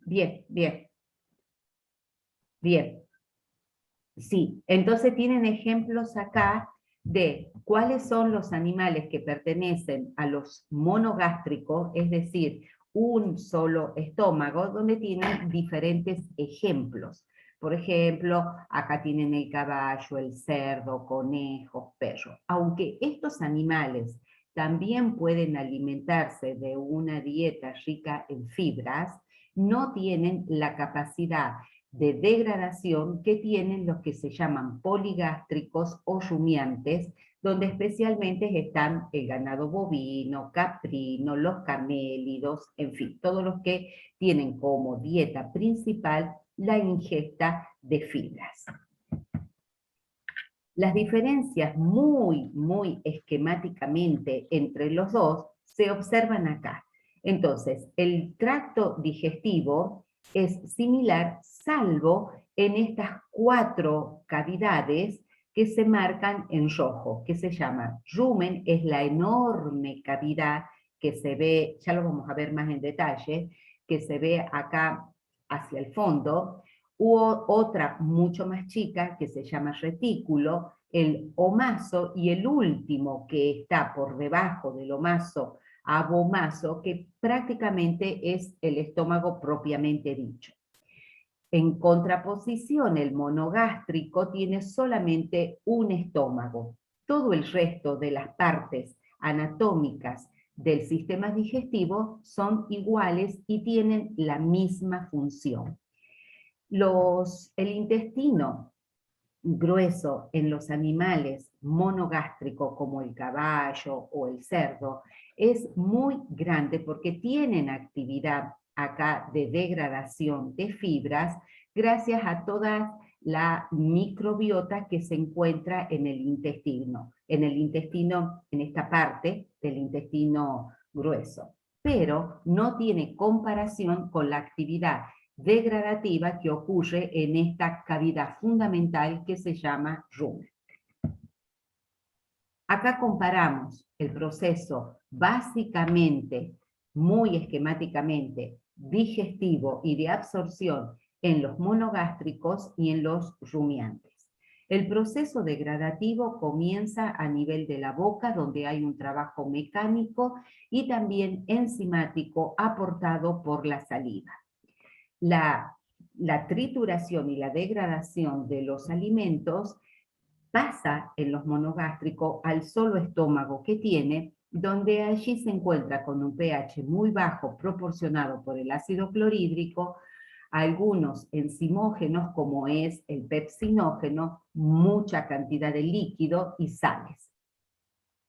Bien, bien, bien. Sí, entonces tienen ejemplos acá de cuáles son los animales que pertenecen a los monogástricos, es decir, un solo estómago, donde tienen diferentes ejemplos. Por ejemplo, acá tienen el caballo, el cerdo, conejos, perros. Aunque estos animales también pueden alimentarse de una dieta rica en fibras, no tienen la capacidad de degradación que tienen los que se llaman poligástricos o rumiantes, donde especialmente están el ganado bovino, caprino, los camélidos, en fin, todos los que tienen como dieta principal la ingesta de fibras. Las diferencias muy esquemáticamente entre los dos se observan acá. Entonces, el tracto digestivo es similar, salvo en estas 4 cavidades que se marcan en rojo, que se llama rumen, es la enorme cavidad que se ve, ya lo vamos a ver más en detalle, que se ve acá hacia el fondo, u otra mucho más chica que se llama retículo, el omaso, y el último que está por debajo del omaso, abomaso, que prácticamente es el estómago propiamente dicho. En contraposición, el monogástrico tiene solamente un estómago. Todo el resto de las partes anatómicas del sistema digestivo son iguales y tienen la misma función. El intestino grueso en los animales monogástricos como el caballo o el cerdo es muy grande porque tienen actividad acá de degradación de fibras gracias a toda la microbiota que se encuentra en el intestino, en esta parte del intestino grueso, pero no tiene comparación con la actividad degradativa que ocurre en esta cavidad fundamental que se llama rumen. Acá comparamos el proceso básicamente, muy esquemáticamente, digestivo y de absorción en los monogástricos y en los rumiantes. El proceso degradativo comienza a nivel de la boca, donde hay un trabajo mecánico y también enzimático aportado por la saliva. La trituración y la degradación de los alimentos pasa en los monogástricos al solo estómago que tiene, donde allí se encuentra con un pH muy bajo proporcionado por el ácido clorhídrico, algunos enzimógenos como es el pepsinógeno, mucha cantidad de líquido y sales.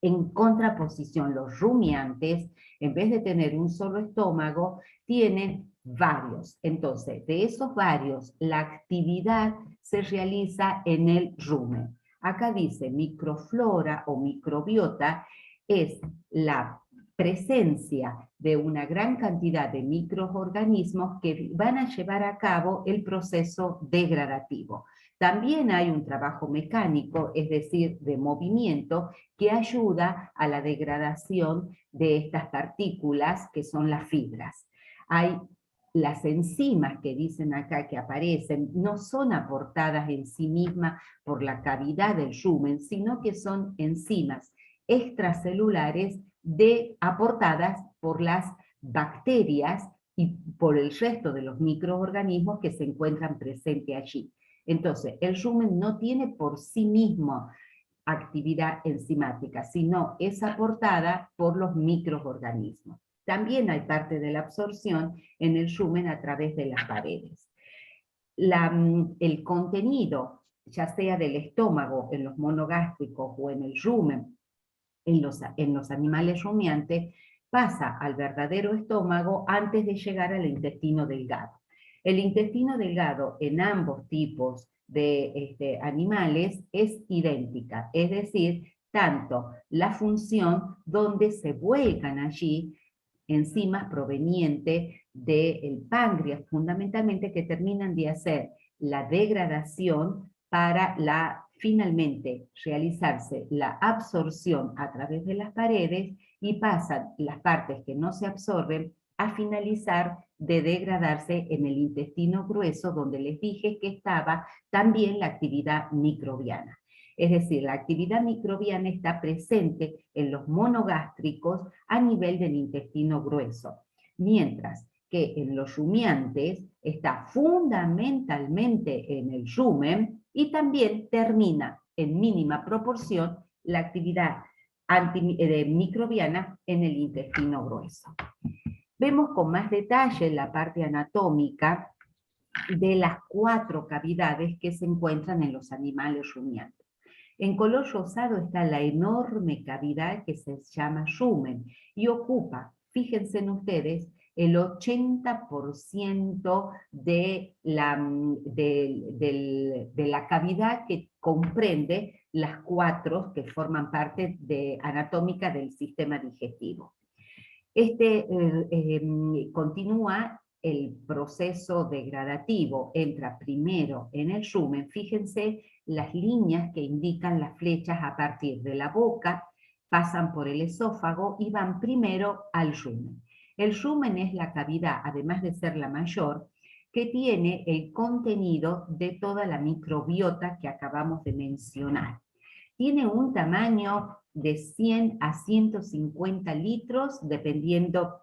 En contraposición, los rumiantes, en vez de tener un solo estómago, tienen varios. Entonces, de esos varios, la actividad se realiza en el rumen. Acá dice microflora o microbiota, es la presencia de una gran cantidad de microorganismos que van a llevar a cabo el proceso degradativo. También hay un trabajo mecánico, es decir, de movimiento, que ayuda a la degradación de estas partículas que son las fibras. Hay las enzimas que dicen acá que aparecen, no son aportadas en sí mismas por la cavidad del rumen, sino que son enzimas extracelulares aportadas por las bacterias y por el resto de los microorganismos que se encuentran presentes allí. Entonces, el rumen no tiene por sí mismo actividad enzimática, sino es aportada por los microorganismos. También hay parte de la absorción en el rumen a través de las paredes. El contenido, ya sea del estómago, en los monogástricos o en el rumen, en los animales rumiantes, pasa al verdadero estómago antes de llegar al intestino delgado. El intestino delgado en ambos tipos de animales es idéntica, es decir, tanto la función donde se vuelcan allí enzimas provenientes del páncreas, fundamentalmente, que terminan de hacer la degradación para finalmente realizarse la absorción a través de las paredes y pasan las partes que no se absorben a finalizar de degradarse en el intestino grueso, donde les dije que estaba también la actividad microbiana. Es decir, la actividad microbiana está presente en los monogástricos a nivel del intestino grueso, mientras que en los rumiantes está fundamentalmente en el rumen y también termina en mínima proporción la actividad microbiana en el intestino grueso. Vemos con más detalle la parte anatómica de las 4 cavidades que se encuentran en los animales rumiantes. En color rosado está la enorme cavidad que se llama rumen y ocupa, fíjense en ustedes, el 80% de la cavidad que comprende las 4 que forman parte anatómica del sistema digestivo. Continúa el proceso degradativo, entra primero en el rumen. Fíjense las líneas que indican las flechas a partir de la boca, pasan por el esófago y van primero al rumen. El rumen es la cavidad, además de ser la mayor, que tiene el contenido de toda la microbiota que acabamos de mencionar. Tiene un tamaño de 100 a 150 litros, dependiendo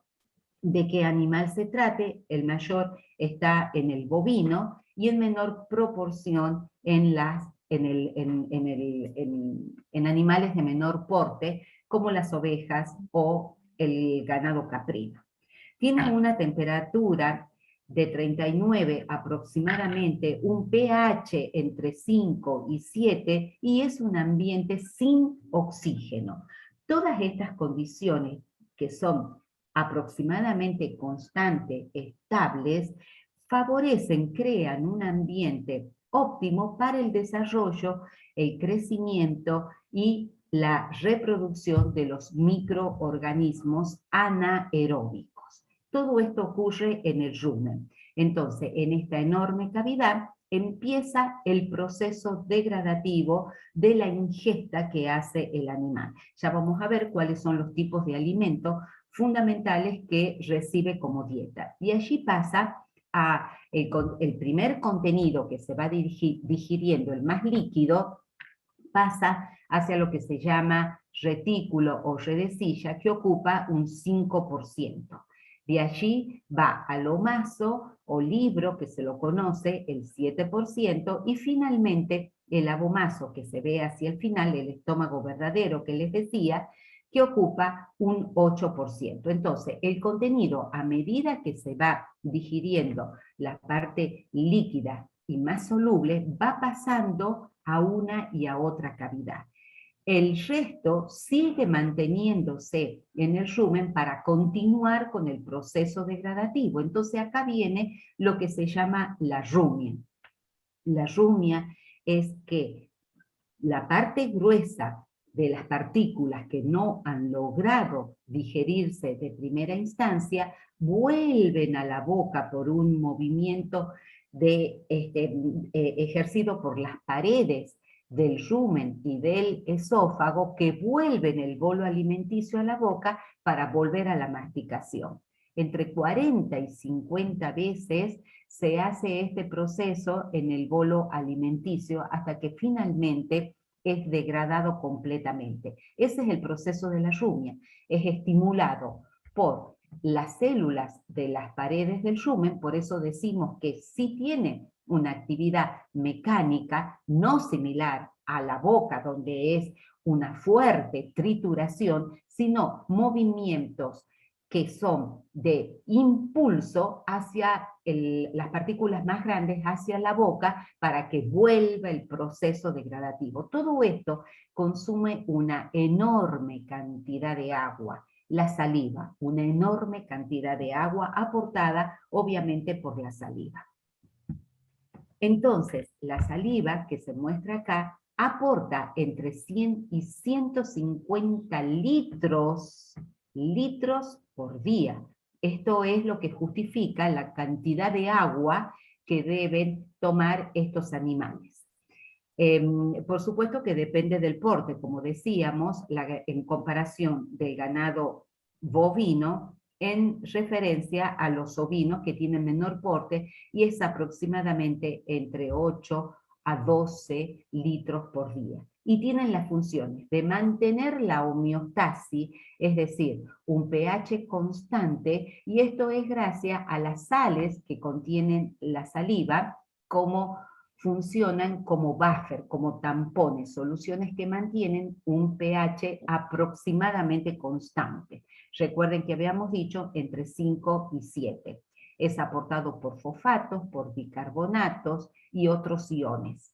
de qué animal se trate. El mayor está en el bovino y en menor proporción en animales de menor porte, como las ovejas o el ganado caprino. Tiene una temperatura de 39 aproximadamente, un pH entre 5 y 7 y es un ambiente sin oxígeno. Todas estas condiciones que son aproximadamente constantes, estables, favorecen, crean un ambiente óptimo para el desarrollo, el crecimiento y la reproducción de los microorganismos anaeróbicos. Todo esto ocurre en el rumen. Entonces, en esta enorme cavidad empieza el proceso degradativo de la ingesta que hace el animal. Ya vamos a ver cuáles son los tipos de alimentos fundamentales que recibe como dieta. Y allí pasa a el primer contenido que se va digiriendo, el más líquido, pasa hacia lo que se llama retículo o redecilla, que ocupa un 5%. De allí va al omaso o libro, que se lo conoce, el 7%, y finalmente el abomaso, que se ve hacia el final, el estómago verdadero que les decía, que ocupa un 8%. Entonces, el contenido, a medida que se va digiriendo la parte líquida y más soluble, va pasando a una y a otra cavidad. El resto sigue manteniéndose en el rumen para continuar con el proceso degradativo. Entonces acá viene lo que se llama la rumia. La rumia es que la parte gruesa de las partículas que no han logrado digerirse de primera instancia vuelven a la boca por un movimiento ejercido por las paredes del rumen y del esófago, que vuelven el bolo alimenticio a la boca para volver a la masticación. Entre 40 y 50 veces se hace este proceso en el bolo alimenticio hasta que finalmente es degradado completamente. Ese es el proceso de la rumia. Es estimulado por las células de las paredes del rumen, por eso decimos que sí tiene una actividad mecánica no similar a la boca, donde es una fuerte trituración, sino movimientos que son de impulso hacia las partículas más grandes, hacia la boca, para que vuelva el proceso degradativo. Todo esto consume una enorme cantidad de agua. La saliva, una enorme cantidad de agua aportada obviamente por la saliva. Entonces, la saliva que se muestra acá aporta entre 100 y 150 litros por día. Esto es lo que justifica la cantidad de agua que deben tomar estos animales. Por supuesto que depende del porte, como decíamos, en comparación del ganado bovino, en referencia a los ovinos que tienen menor porte y es aproximadamente entre 8 a 12 litros por día. Y tienen las funciones de mantener la homeostasis, es decir, un pH constante, y esto es gracias a las sales que contienen la saliva, como funcionan como buffer, como tampones, soluciones que mantienen un pH aproximadamente constante. Recuerden que habíamos dicho entre 5 y 7. Es aportado por fosfatos, por bicarbonatos y otros iones,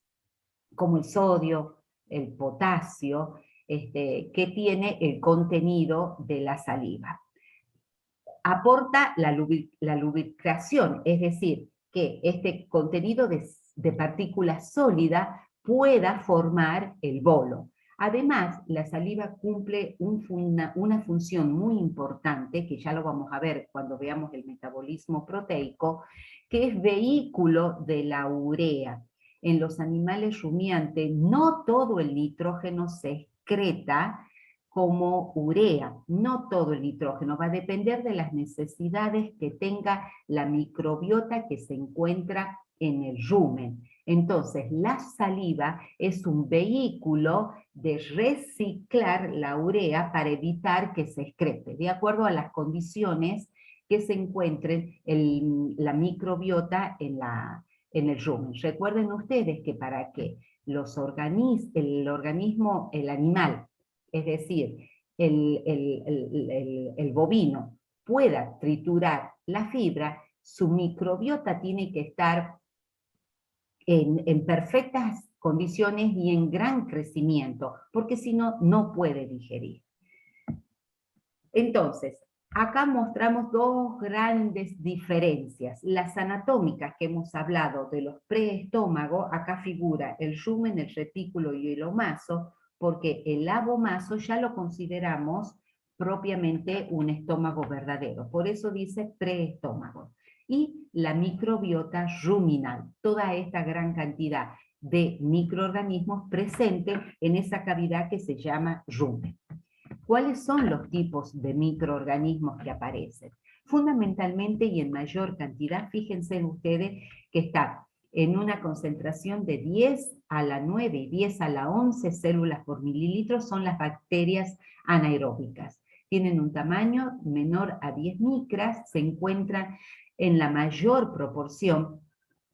como el sodio, el potasio, que tiene el contenido de la saliva. Aporta la lubricación, es decir, que este contenido de partículas sólidas pueda formar el bolo. Además, la saliva cumple una función muy importante, que ya lo vamos a ver cuando veamos el metabolismo proteico, que es vehículo de la urea. En los animales rumiantes no todo el nitrógeno se excreta como urea, no todo el nitrógeno, va a depender de las necesidades que tenga la microbiota que se encuentra en el rumen. Entonces, la saliva es un vehículo de reciclar la urea para evitar que se excrete, de acuerdo a las condiciones que se encuentren la microbiota en el rumen. Recuerden ustedes que para que el animal, es decir, el bovino pueda triturar la fibra, su microbiota tiene que estar en perfectas condiciones y en gran crecimiento, porque si no, no puede digerir. Entonces, acá mostramos dos grandes diferencias. Las anatómicas que hemos hablado de los preestómagos, acá figura el rumen, el retículo y el omaso, porque el abomaso ya lo consideramos propiamente un estómago verdadero. Por eso dice preestómago. Y la microbiota ruminal, toda esta gran cantidad de microorganismos presentes en esa cavidad que se llama rumen. ¿Cuáles son los tipos de microorganismos que aparecen? Fundamentalmente y en mayor cantidad, fíjense ustedes que está en una concentración de 10 a la 9 y 10 a la 11 células por mililitro, son las bacterias anaeróbicas. Tienen un tamaño menor a 10 micras, se encuentran en la mayor proporción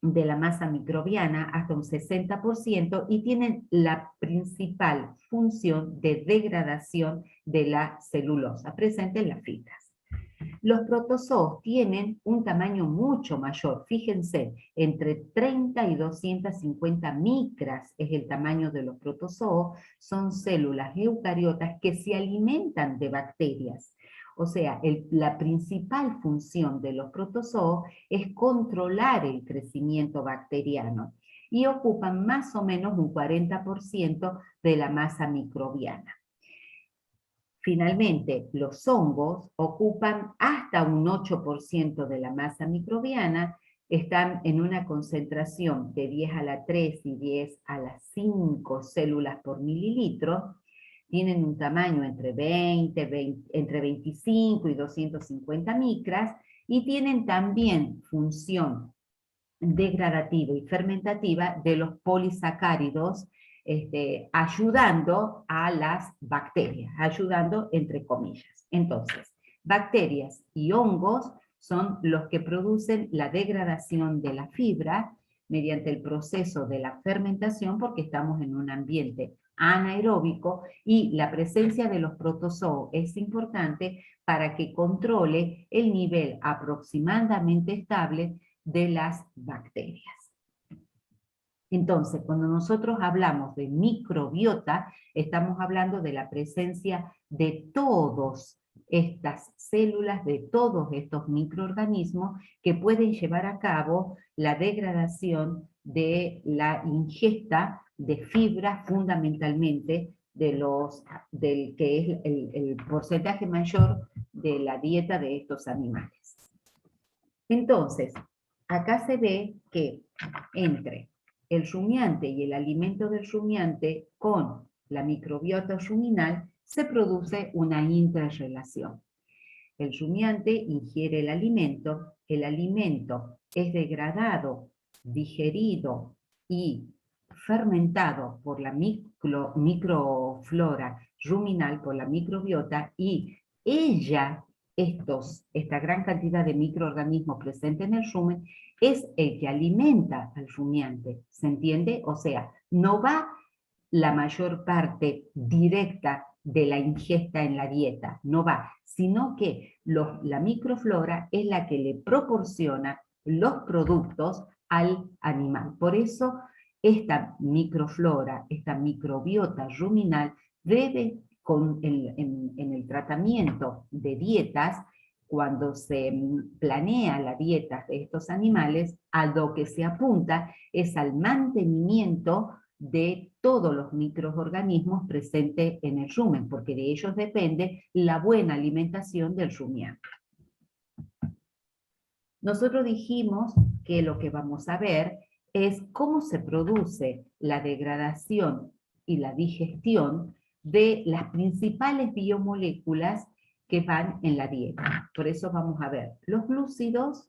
de la masa microbiana, hasta un 60%, y tienen la principal función de degradación de la celulosa presente en las fibras. Los protozoos tienen un tamaño mucho mayor, fíjense, entre 30 y 250 micras es el tamaño de los protozoos, son células eucariotas que se alimentan de bacterias. O sea, la principal función de los protozoos es controlar el crecimiento bacteriano y ocupan más o menos un 40% de la masa microbiana. Finalmente, los hongos ocupan hasta un 8% de la masa microbiana, están en una concentración de 10 a la 3 y 10 a la 5 células por mililitro, tienen un tamaño entre 25 y 250 micras, y tienen también función degradativa y fermentativa de los polisacáridos, ayudando a las bacterias, ayudando entre comillas. Entonces, bacterias y hongos son los que producen la degradación de la fibra mediante el proceso de la fermentación, porque estamos en un ambiente anaeróbico, y la presencia de los protozoos es importante para que controle el nivel aproximadamente estable de las bacterias. Entonces, cuando nosotros hablamos de microbiota, estamos hablando de la presencia de todas estas células, de todos estos microorganismos que pueden llevar a cabo la degradación de la ingesta de fibra, fundamentalmente del que es el porcentaje mayor de la dieta de estos animales. Entonces, acá se ve que entre el rumiante y el alimento del rumiante con la microbiota ruminal se produce una interrelación. el rumiante ingiere el alimento es degradado, digerido y fermentado por la microflora ruminal, por la microbiota, y esta gran cantidad de microorganismos presentes en el rumen, es el que alimenta al rumiante, ¿se entiende? O sea, no va la mayor parte directa de la ingesta en la dieta, no va, sino que la microflora es la que le proporciona los productos al animal. Por eso, esta microflora, esta microbiota ruminal, debe, en el tratamiento de dietas, cuando se planea la dieta de estos animales, a lo que se apunta es al mantenimiento de todos los microorganismos presentes en el rumen, porque de ellos depende la buena alimentación del rumiante. Nosotros dijimos que lo que vamos a ver es cómo se produce la degradación y la digestión de las principales biomoléculas que van en la dieta. Por eso vamos a ver los glúcidos,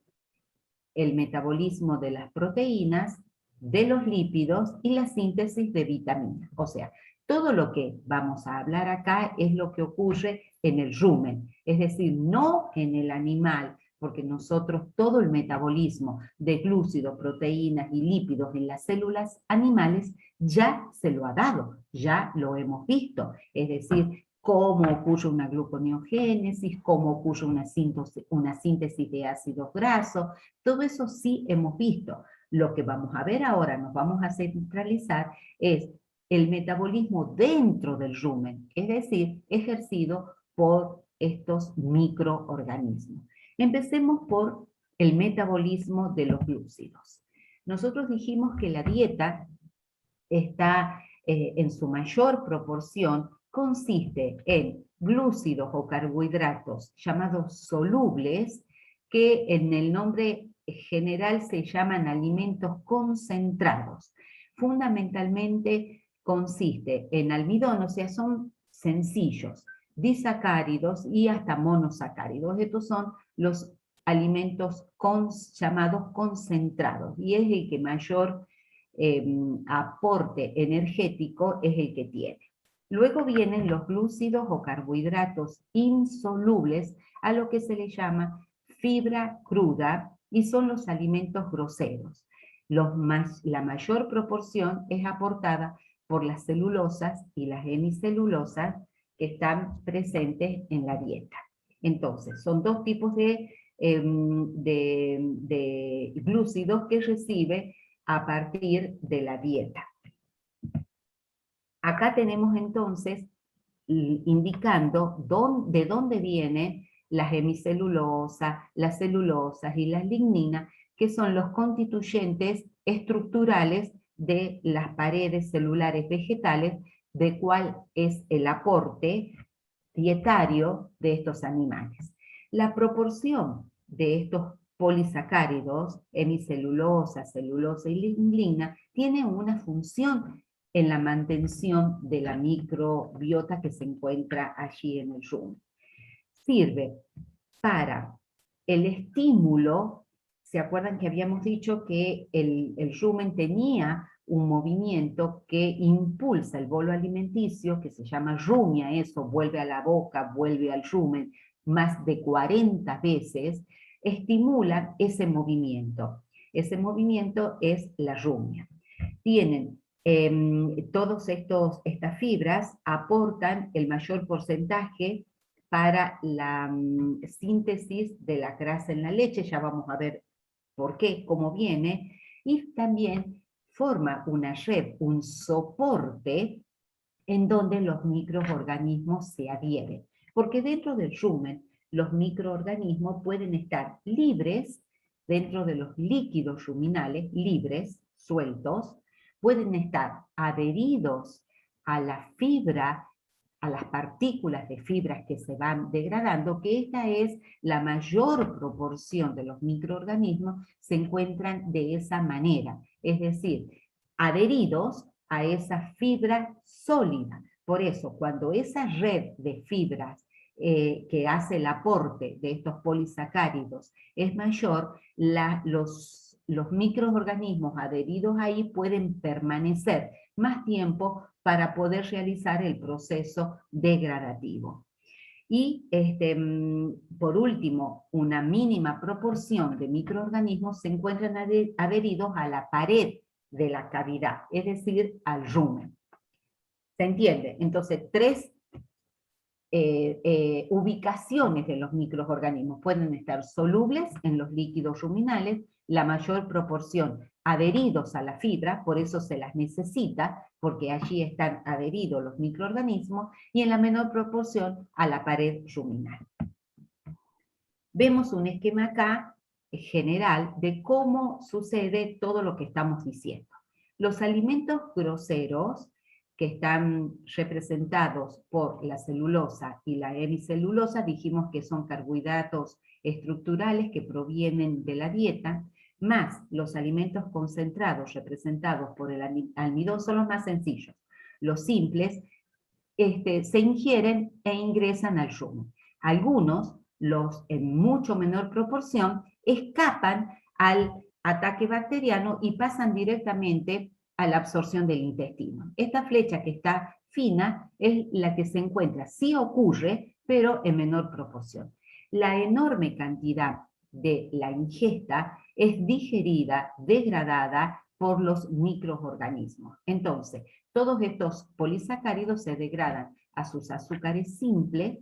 el metabolismo de las proteínas, de los lípidos y la síntesis de vitaminas. O sea, todo lo que vamos a hablar acá es lo que ocurre en el rumen, es decir, no en el animal, porque nosotros todo el metabolismo de glúcidos, proteínas y lípidos en las células animales ya se lo ha dado, ya lo hemos visto, es decir, cómo ocurre una gluconeogénesis, cómo ocurre una síntesis de ácidos grasos, todo eso sí hemos visto. Lo que vamos a ver ahora, nos vamos a centralizar, es el metabolismo dentro del rumen, es decir, ejercido por estos microorganismos. Empecemos por el metabolismo de los glúcidos. Nosotros dijimos que la dieta está en su mayor proporción, consiste en glúcidos o carbohidratos llamados solubles, que en el nombre general se llaman alimentos concentrados. Fundamentalmente consiste en almidón, o sea, son sencillos, disacáridos y hasta monosacáridos. Estos son los alimentos llamados concentrados, y es el que mayor aporte energético es el que tiene. Luego vienen los glúcidos o carbohidratos insolubles, a lo que se le llama fibra cruda, y son los alimentos groseros. La mayor proporción es aportada por las celulosas y las hemicelulosas que están presentes en la dieta. Entonces, son dos tipos de glúcidos que recibe a partir de la dieta. Acá tenemos entonces indicando de dónde vienen las hemicelulosas, las celulosas y las ligninas, que son los constituyentes estructurales de las paredes celulares vegetales, de cuál es el aporte dietario de estos animales. La proporción de estos polisacáridos, hemicelulosa, celulosa y lignina, tiene una función en la mantención de la microbiota que se encuentra allí en el rumen. Sirve para el estímulo. ¿Se acuerdan que habíamos dicho que el rumen tenía un movimiento que impulsa el bolo alimenticio, que se llama rumia, eso, vuelve a la boca, vuelve al rumen, más de 40 veces, estimula ese movimiento. Ese movimiento es la rumia. Tienen todas estas fibras aportan el mayor porcentaje para la síntesis de la grasa en la leche, ya vamos a ver por qué, cómo viene, y también forma una red, un soporte en donde los microorganismos se adhieren. Porque dentro del rumen, los microorganismos pueden estar libres, dentro de los líquidos ruminales, libres, sueltos, pueden estar adheridos a la fibra, a las partículas de fibras que se van degradando, que esta es la mayor proporción de los microorganismos, se encuentran de esa manera, es decir, adheridos a esa fibra sólida. Por eso, cuando esa red de fibras que hace el aporte de estos polisacáridos es mayor, los microorganismos adheridos ahí pueden permanecer más tiempo para poder realizar el proceso degradativo. Y por último, una mínima proporción de microorganismos se encuentran adheridos a la pared de la cavidad, es decir, al rumen. ¿Se entiende? Entonces, tres ubicaciones de los microorganismos pueden estar solubles en los líquidos ruminales, la mayor proporción adheridos a la fibra, por eso se las necesita, porque allí están adheridos los microorganismos, y en la menor proporción a la pared ruminal. Vemos un esquema acá general de cómo sucede todo lo que estamos diciendo. Los alimentos groseros, que están representados por la celulosa y la hemicelulosa, dijimos que son carbohidratos estructurales que provienen de la dieta, más los alimentos concentrados representados por el almidón son los más sencillos. Los simples se ingieren e ingresan al rumen. Algunos, en mucho menor proporción, escapan al ataque bacteriano y pasan directamente a la absorción del intestino. Esta flecha que está fina es la que se encuentra, sí ocurre, pero en menor proporción. La enorme cantidad de la ingesta es digerida, degradada por los microorganismos. Entonces, todos estos polisacáridos se degradan a sus azúcares simples,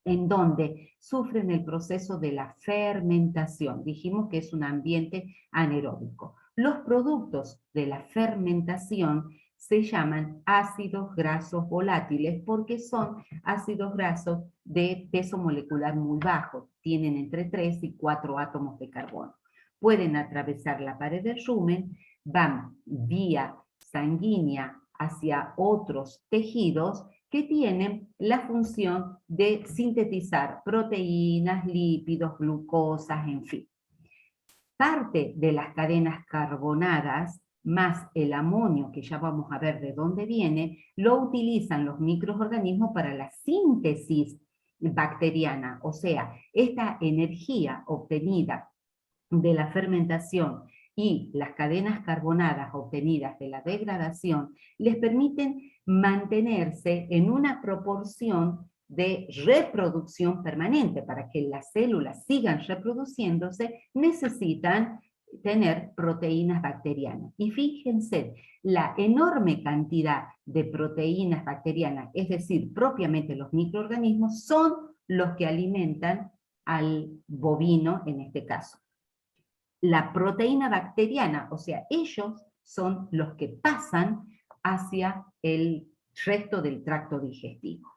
en donde sufren el proceso de la fermentación. Dijimos que es un ambiente anaeróbico. Los productos de la fermentación se llaman ácidos grasos volátiles porque son ácidos grasos de peso molecular muy bajo, tienen entre 3 y 4 átomos de carbono. Pueden atravesar la pared del rumen, van vía sanguínea hacia otros tejidos que tienen la función de sintetizar proteínas, lípidos, glucosas, en fin. Parte de las cadenas carbonadas, más el amonio, que ya vamos a ver de dónde viene, lo utilizan los microorganismos para la síntesis bacteriana, o sea, esta energía obtenida de la fermentación y las cadenas carbonadas obtenidas de la degradación les permiten mantenerse en una proporción de reproducción permanente. Para que las células sigan reproduciéndose, necesitan tener proteínas bacterianas. Y fíjense, la enorme cantidad de proteínas bacterianas, es decir, propiamente los microorganismos, son los que alimentan al bovino en este caso. La proteína bacteriana, o sea, ellos son los que pasan hacia el resto del tracto digestivo.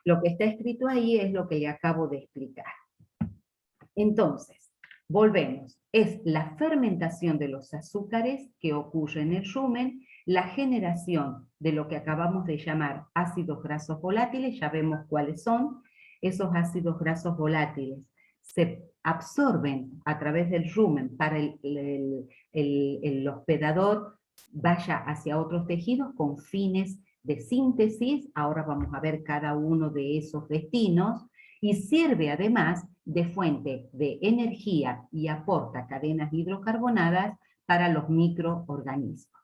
Lo que está escrito ahí es lo que le acabo de explicar. Entonces, volvemos. Es la fermentación de los azúcares que ocurre en el rumen, la generación de lo que acabamos de llamar ácidos grasos volátiles, ya vemos cuáles son. Esos ácidos grasos volátiles se absorben a través del rumen para el hospedador vaya hacia otros tejidos con fines de síntesis. Ahora vamos a ver cada uno de esos destinos, y sirve además de fuente de energía y aporta cadenas hidrocarbonadas para los microorganismos.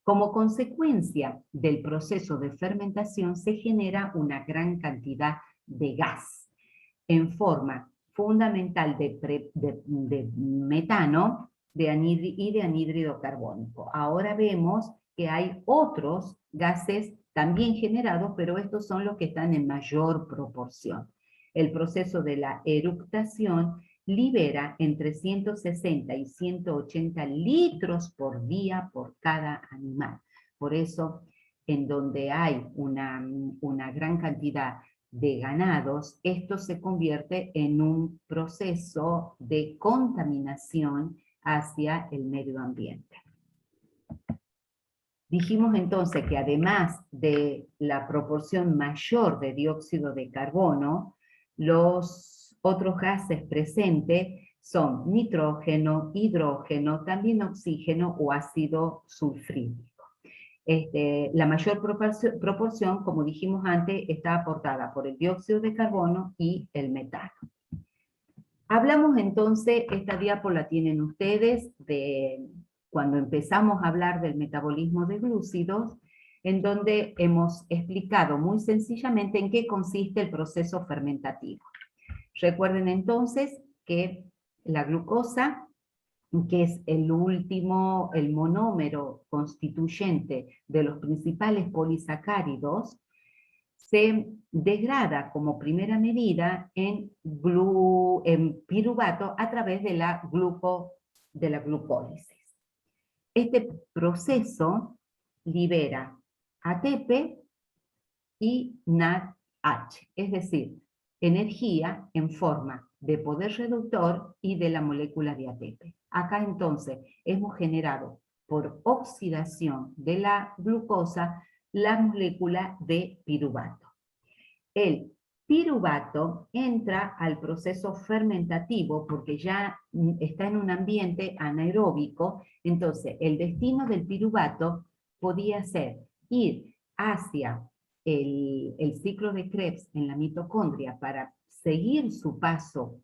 Como consecuencia del proceso de fermentación se genera una gran cantidad de gas en forma fundamental de metano y de anhídrido carbónico. Ahora vemos que hay otros gases también generados, pero estos son los que están en mayor proporción. El proceso de la eructación libera entre 160 y 180 litros por día por cada animal. Por eso, en donde hay una gran cantidad de ganados, esto se convierte en un proceso de contaminación hacia el medio ambiente. Dijimos entonces que además de la proporción mayor de dióxido de carbono, los otros gases presentes son nitrógeno, hidrógeno, también oxígeno o ácido sulfúrico. La mayor proporción, como dijimos antes, está aportada por el dióxido de carbono y el metano. Hablamos entonces, esta diapo la tienen ustedes, de cuando empezamos a hablar del metabolismo de glúcidos, en donde hemos explicado muy sencillamente en qué consiste el proceso fermentativo. Recuerden entonces que la glucosa, que es el monómero constituyente de los principales polisacáridos, se degrada como primera medida en piruvato a través de la glucólisis. Este proceso libera ATP y NADH, es decir, energía en forma de poder reductor y de la molécula de ATP. Acá entonces hemos generado por oxidación de la glucosa la molécula de piruvato. El piruvato entra al proceso fermentativo porque ya está en un ambiente anaeróbico, entonces el destino del piruvato podía ser ir hacia el ciclo de Krebs en la mitocondria para seguir su paso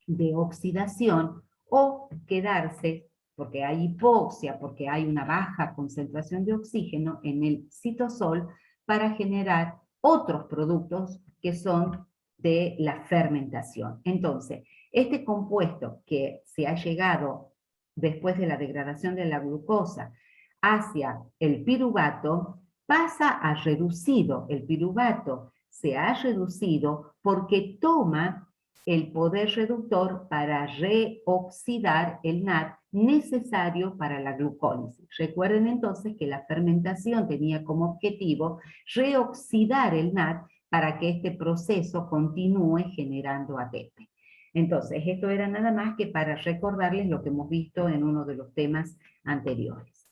de oxidación o quedarse, porque hay hipoxia, porque hay una baja concentración de oxígeno en el citosol para generar otros productos que son de la fermentación. Entonces, este compuesto que se ha llegado después de la degradación de la glucosa hacia el piruvato pasa a reducido. El piruvato se ha reducido porque toma el poder reductor para reoxidar el NAD necesario para la glucólisis. Recuerden entonces que la fermentación tenía como objetivo reoxidar el NAD para que este proceso continúe generando ATP. Entonces, esto era nada más que para recordarles lo que hemos visto en uno de los temas anteriores.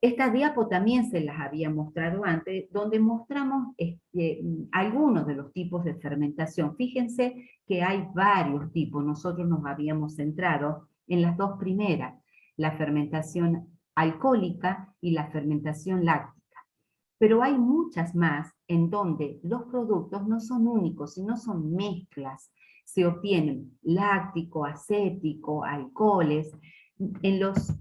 Esta diapo también se las había mostrado antes, donde mostramos algunos de los tipos de fermentación. Fíjense que hay varios tipos. Nosotros nos habíamos centrado en las dos primeras, la fermentación alcohólica y la fermentación láctica. Pero hay muchas más en donde los productos no son únicos, sino son mezclas. Se obtienen láctico, acético, alcoholes. En los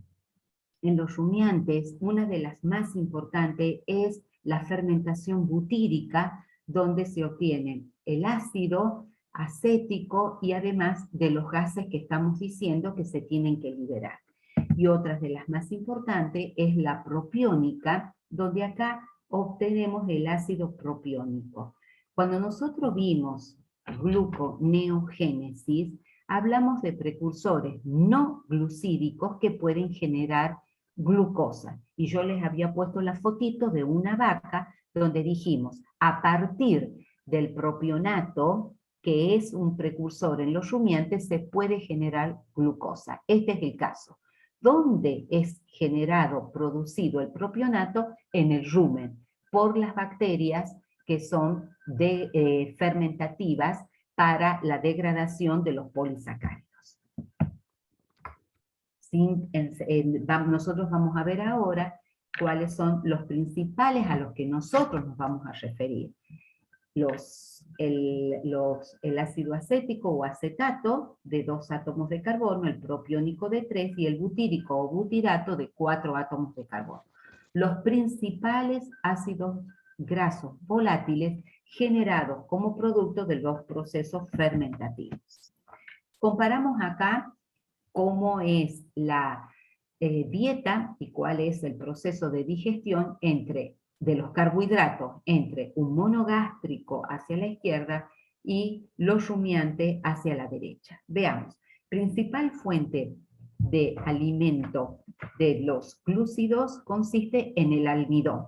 rumiantes, una de las más importantes es la fermentación butírica, donde se obtiene el ácido acético y además de los gases que estamos diciendo que se tienen que liberar. Y otra de las más importantes es la propiónica, donde acá obtenemos el ácido propiónico. Cuando nosotros vimos gluconeogénesis, hablamos de precursores no glucídicos que pueden generar glucosa. Y yo les había puesto la fotito de una vaca donde dijimos, a partir del propionato, que es un precursor en los rumiantes, se puede generar glucosa. Este es el caso. ¿Dónde es generado, producido el propionato? En el rumen, por las bacterias que son fermentativas para la degradación de los polisacáridos. Nosotros vamos a ver ahora cuáles son los principales a los que nosotros nos vamos a referir. El ácido acético o acetato de 2 átomos de carbono, el propiónico de 3 y el butírico o butirato de 4 átomos de carbono. Los principales ácidos grasos volátiles generados como producto de los procesos fermentativos. Comparamos acá cómo es la dieta y cuál es el proceso de digestión de los carbohidratos entre un monogástrico hacia la izquierda y los rumiantes hacia la derecha. Veamos, principal fuente de alimento de los glúcidos consiste en el almidón.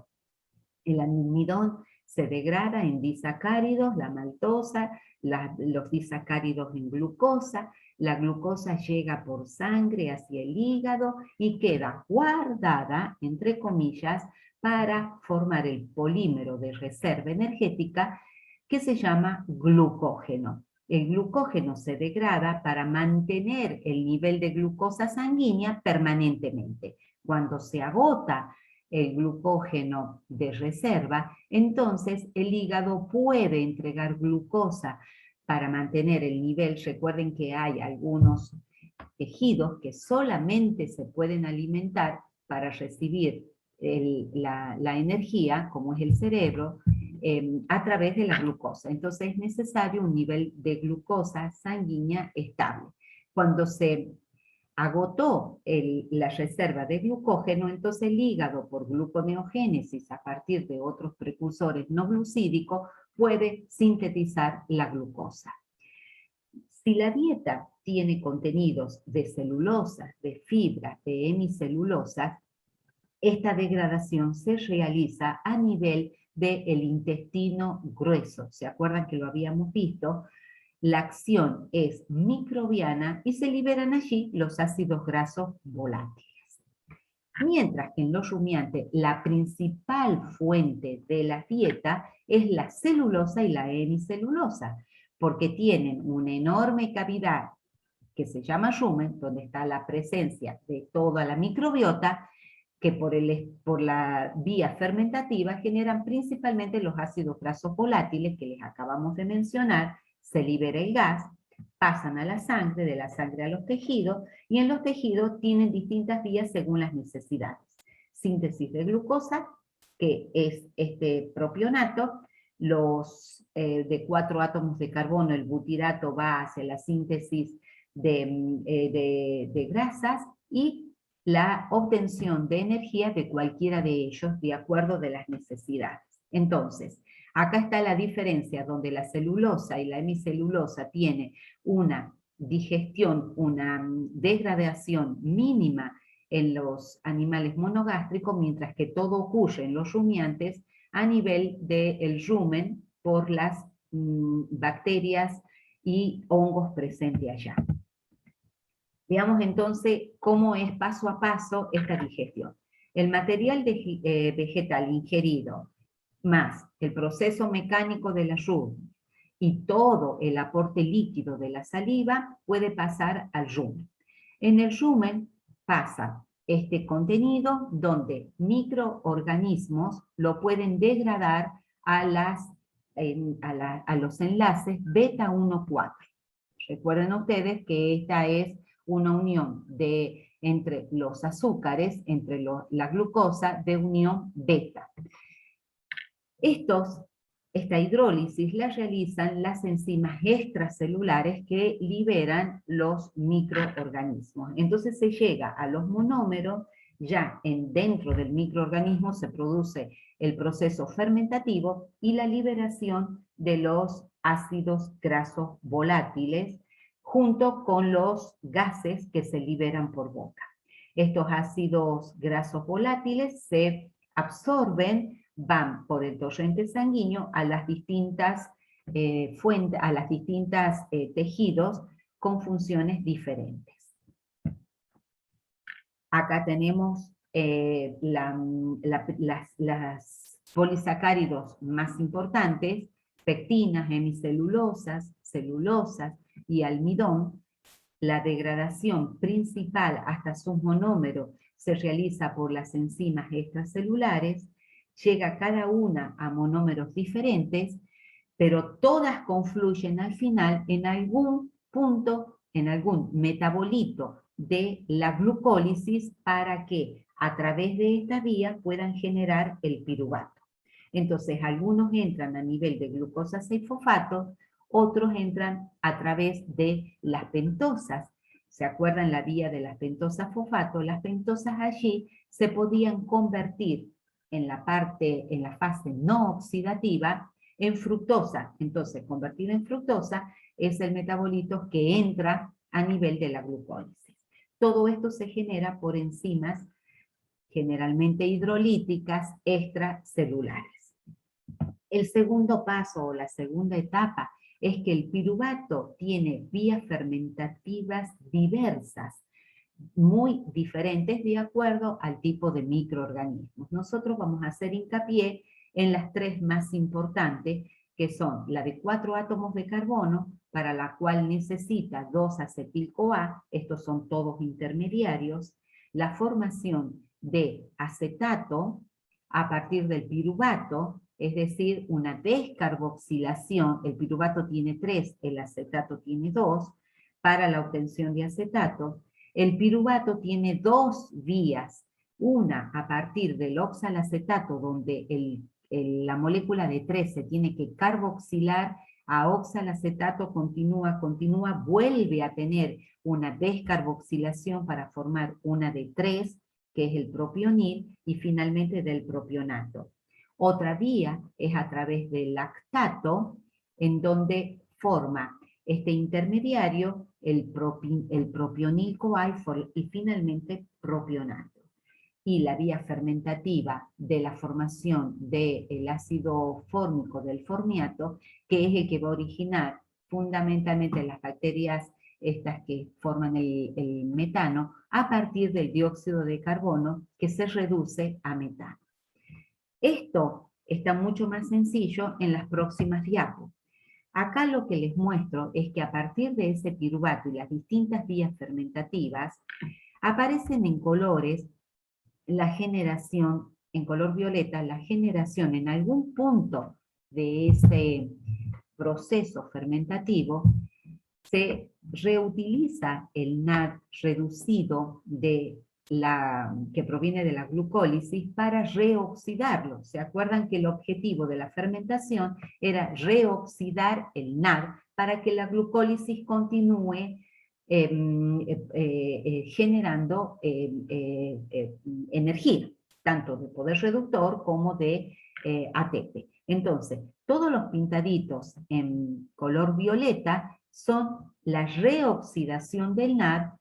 El almidón se degrada en disacáridos, la maltosa, los disacáridos en glucosa. La glucosa llega por sangre hacia el hígado y queda guardada, entre comillas, para formar el polímero de reserva energética que se llama glucógeno. El glucógeno se degrada para mantener el nivel de glucosa sanguínea permanentemente. Cuando se agota el glucógeno de reserva, entonces el hígado puede entregar glucosa para mantener el nivel. Recuerden que hay algunos tejidos que solamente se pueden alimentar para recibir la energía, como es el cerebro, a través de la glucosa. Entonces es necesario un nivel de glucosa sanguínea estable. Cuando se agotó la reserva de glucógeno, entonces el hígado, por gluconeogénesis a partir de otros precursores no glucídicos, puede sintetizar la glucosa. Si la dieta tiene contenidos de celulosas, de fibras, de hemicelulosas, esta degradación se realiza a nivel del intestino grueso. ¿Se acuerdan que lo habíamos visto? La acción es microbiana y se liberan allí los ácidos grasos volátiles. Mientras que en los rumiantes la principal fuente de la dieta es la celulosa y la hemicelulosa, porque tienen una enorme cavidad que se llama rumen, donde está la presencia de toda la microbiota, que por la vía fermentativa generan principalmente los ácidos grasos volátiles que les acabamos de mencionar, se libera el gas, pasan a la sangre, de la sangre a los tejidos, y en los tejidos tienen distintas vías según las necesidades. Síntesis de glucosa, que es este propionato, los de 4 átomos de carbono, el butirato va hacia la síntesis de grasas, y la obtención de energía de cualquiera de ellos de acuerdo de las necesidades. Entonces, acá está la diferencia donde la celulosa y la hemicelulosa tiene una digestión, una degradación mínima en los animales monogástricos, mientras que todo ocurre en los rumiantes a nivel del rumen por las bacterias y hongos presentes allá. Veamos entonces cómo es paso a paso esta digestión. El material vegetal ingerido, más el proceso mecánico de la rumen y todo el aporte líquido de la saliva puede pasar al rumen. En el rumen pasa este contenido donde microorganismos lo pueden degradar a los enlaces beta 1,4. Recuerden ustedes que esta es una unión entre los azúcares, entre la glucosa, de unión beta. Esta hidrólisis la realizan las enzimas extracelulares que liberan los microorganismos. Entonces se llega a los monómeros, ya dentro del microorganismo se produce el proceso fermentativo y la liberación de los ácidos grasos volátiles, junto con los gases que se liberan por boca. Estos ácidos grasos volátiles se absorben, van por el torrente sanguíneo a las distintas fuentes, a las distintas tejidos con funciones diferentes. Acá tenemos las polisacáridos más importantes, pectinas, hemicelulosas, celulosas y almidón. La degradación principal hasta sus monómeros se realiza por las enzimas extracelulares, llega cada una a monómeros diferentes, pero todas confluyen al final en algún punto, en algún metabolito de la glucólisis para que a través de esta vía puedan generar el piruvato. Entonces, algunos entran a nivel de glucosa 6-fosfato, otros entran a través de las pentosas. ¿Se acuerdan la vía de las pentosas fosfato? Las pentosas allí se podían convertir en la fase no oxidativa en fructosa. Entonces, convertida en fructosa es el metabolito que entra a nivel de la glucólisis. Todo esto se genera por enzimas generalmente hidrolíticas extracelulares. El segundo paso o la segunda etapa es que el piruvato tiene vías fermentativas diversas, muy diferentes de acuerdo al tipo de microorganismos. Nosotros vamos a hacer hincapié en las tres más importantes, que son la de 4 átomos de carbono, para la cual necesita 2-acetil-CoA, estos son todos intermediarios, la formación de acetato a partir del piruvato, es decir, una descarboxilación. El piruvato tiene 3, el acetato tiene 2, para la obtención de acetato. El piruvato tiene 2 vías, una a partir del oxalacetato, donde la molécula de 3 se tiene que carboxilar a oxalacetato, continúa, vuelve a tener una descarboxilación para formar una de 3, que es el propionil, y finalmente del propionato. Otra vía es a través del lactato, en donde forma este intermediario, el propionil-CoA y finalmente propionato. Y la vía fermentativa de la formación del ácido fórmico del formiato, que es el que va a originar fundamentalmente las bacterias estas que forman el metano, a partir del dióxido de carbono que se reduce a metano. Esto está mucho más sencillo en las próximas diapos. Acá lo que les muestro es que a partir de ese piruvato y las distintas vías fermentativas, aparecen en colores la generación, en color violeta, la generación en algún punto de ese proceso fermentativo, se reutiliza el NAD reducido que proviene de la glucólisis para reoxidarlo. ¿Se acuerdan que el objetivo de la fermentación era reoxidar el NAD para que la glucólisis continúe generando energía, tanto de poder reductor como de ATP. Entonces, todos los pintaditos en color violeta son la reoxidación del NAD,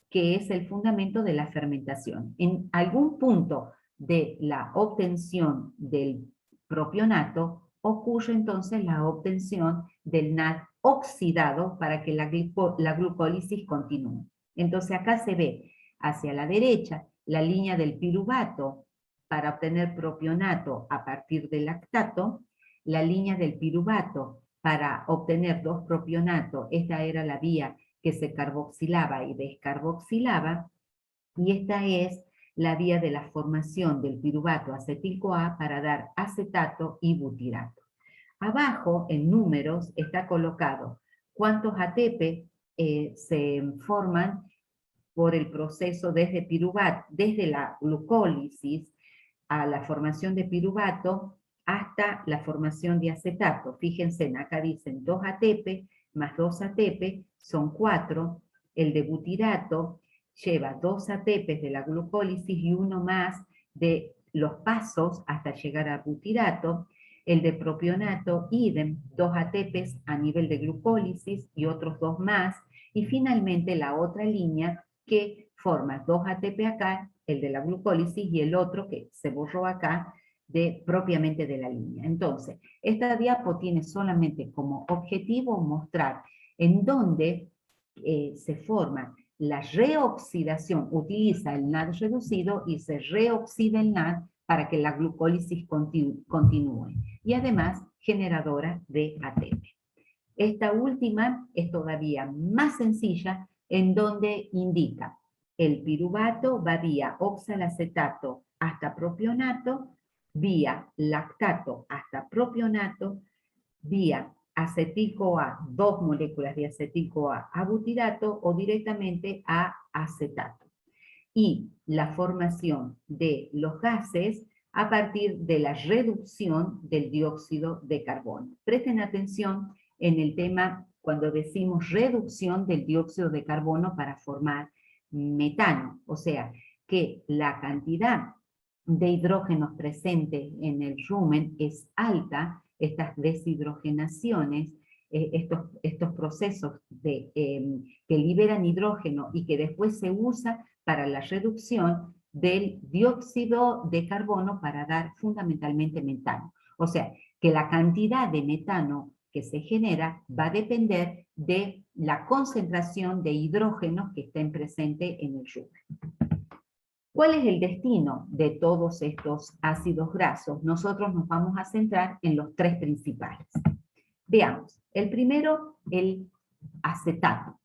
que es el fundamento de la fermentación. En algún punto de la obtención del propionato ocurre entonces la obtención del NAD oxidado para que la glucólisis continúe. Entonces acá se ve hacia la derecha la línea del piruvato para obtener propionato a partir del lactato, la línea del piruvato para obtener 2-propionato, esta era la vía que se carboxilaba y descarboxilaba, y esta es la vía de la formación del piruvato acetil-CoA para dar acetato y butirato. Abajo, en números, está colocado cuántos ATP se forman por el proceso desde la glucólisis a la formación de piruvato hasta la formación de acetato. Fíjense, acá dicen 2 ATP más 2 ATP son 4. El de butirato lleva 2 ATP de la glucólisis y 1 más de los pasos hasta llegar a butirato. El de propionato, idem, 2 ATP a nivel de glucólisis y otros 2 más. Y finalmente la otra línea que forma 2 ATP acá, el de la glucólisis, y el otro que se borró acá, propiamente de la línea. Entonces, esta diapo tiene solamente como objetivo mostrar en dónde se forma la reoxidación, utiliza el NAD reducido y se reoxida el NAD para que la glucólisis continúe. Y además, generadora de ATP. Esta última es todavía más sencilla, en donde indica el piruvato va vía oxalacetato hasta propionato, vía lactato hasta propionato, vía acetil-CoA, 2 moléculas de acetil-CoA a butirato o directamente a acetato. Y la formación de los gases a partir de la reducción del dióxido de carbono. Presten atención en el tema cuando decimos reducción del dióxido de carbono para formar metano, o sea, que la cantidad de hidrógenos presente en el rumen es alta, estas deshidrogenaciones, estos procesos que liberan hidrógeno y que después se usa para la reducción del dióxido de carbono para dar fundamentalmente metano. O sea, que la cantidad de metano que se genera va a depender de la concentración de hidrógenos que estén presentes en el rumen. ¿Cuál es el destino de todos estos ácidos grasos? Nosotros nos vamos a centrar en los 3 principales. Veamos, el primero, el acetato.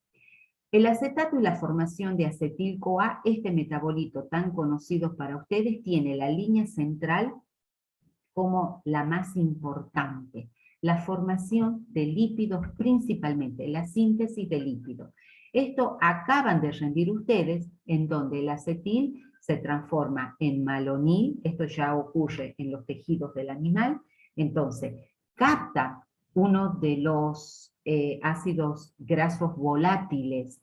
El acetato y la formación de acetil-CoA, este metabolito tan conocido para ustedes, tiene la línea central como la más importante, la formación de lípidos principalmente, la síntesis de lípidos. Esto acaban de rendir ustedes, en donde el acetil se transforma en malonil, esto ya ocurre en los tejidos del animal, entonces capta uno de los ácidos grasos volátiles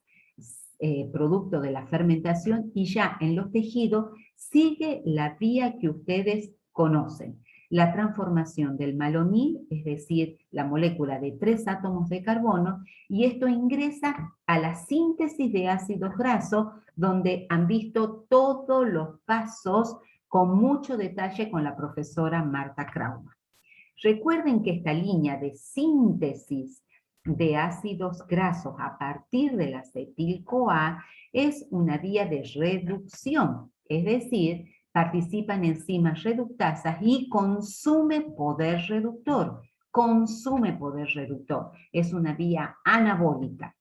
producto de la fermentación y ya en los tejidos sigue la vía que ustedes conocen. La transformación del malonil, es decir, la molécula de 3 átomos de carbono, y esto ingresa a la síntesis de ácidos grasos, donde han visto todos los pasos con mucho detalle con la profesora Marta Kraumann. Recuerden que esta línea de síntesis de ácidos grasos a partir del acetil-CoA es una vía de reducción, es decir, participan enzimas reductasas y consume poder reductor. Consume poder reductor. Es una vía anabólica.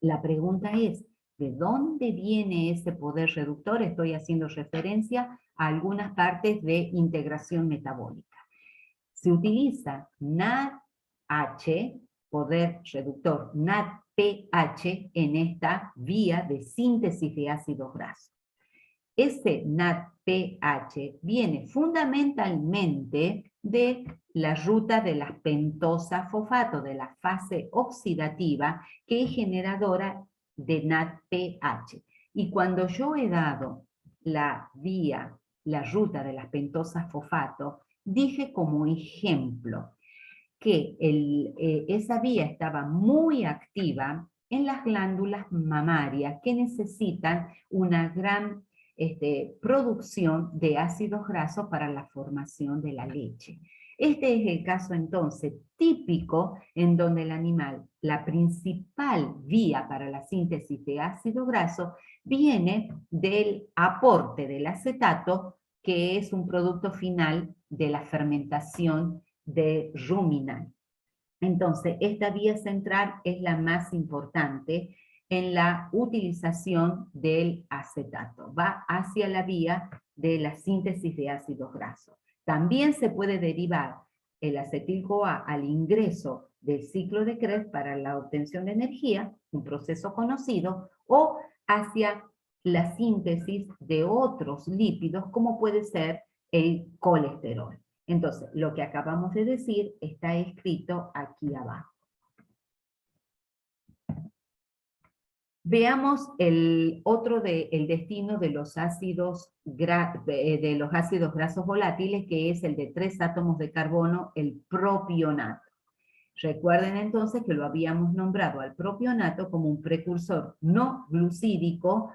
La pregunta es, ¿de dónde viene ese poder reductor? Estoy haciendo referencia a algunas partes de integración metabólica. Se utiliza NADH, poder reductor, NADPH, en esta vía de síntesis de ácidos grasos. Ese NADPH viene fundamentalmente de la ruta de las pentosas fosfato, de la fase oxidativa, que es generadora de NADPH. Y cuando yo he dado la vía, la ruta de las pentosas fosfato, dije como ejemplo que esa vía estaba muy activa en las glándulas mamarias que necesitan una gran producción de ácidos grasos para la formación de la leche. Este es el caso entonces típico en donde el animal, la principal vía para la síntesis de ácido graso, viene del aporte del acetato, que es un producto final de la fermentación de ruminant. Entonces, esta vía central es la más importante en la utilización del acetato. Va hacia la vía de la síntesis de ácidos grasos. También se puede derivar el acetil-CoA al ingreso del ciclo de Krebs para la obtención de energía, un proceso conocido, o hacia la síntesis de otros lípidos, como puede ser el colesterol. Entonces, lo que acabamos de decir está escrito aquí abajo. Veamos el destino de los ácidos grasos volátiles, que es el de 3 átomos de carbono, el propionato. Recuerden entonces que lo habíamos nombrado al propionato como un precursor no glucídico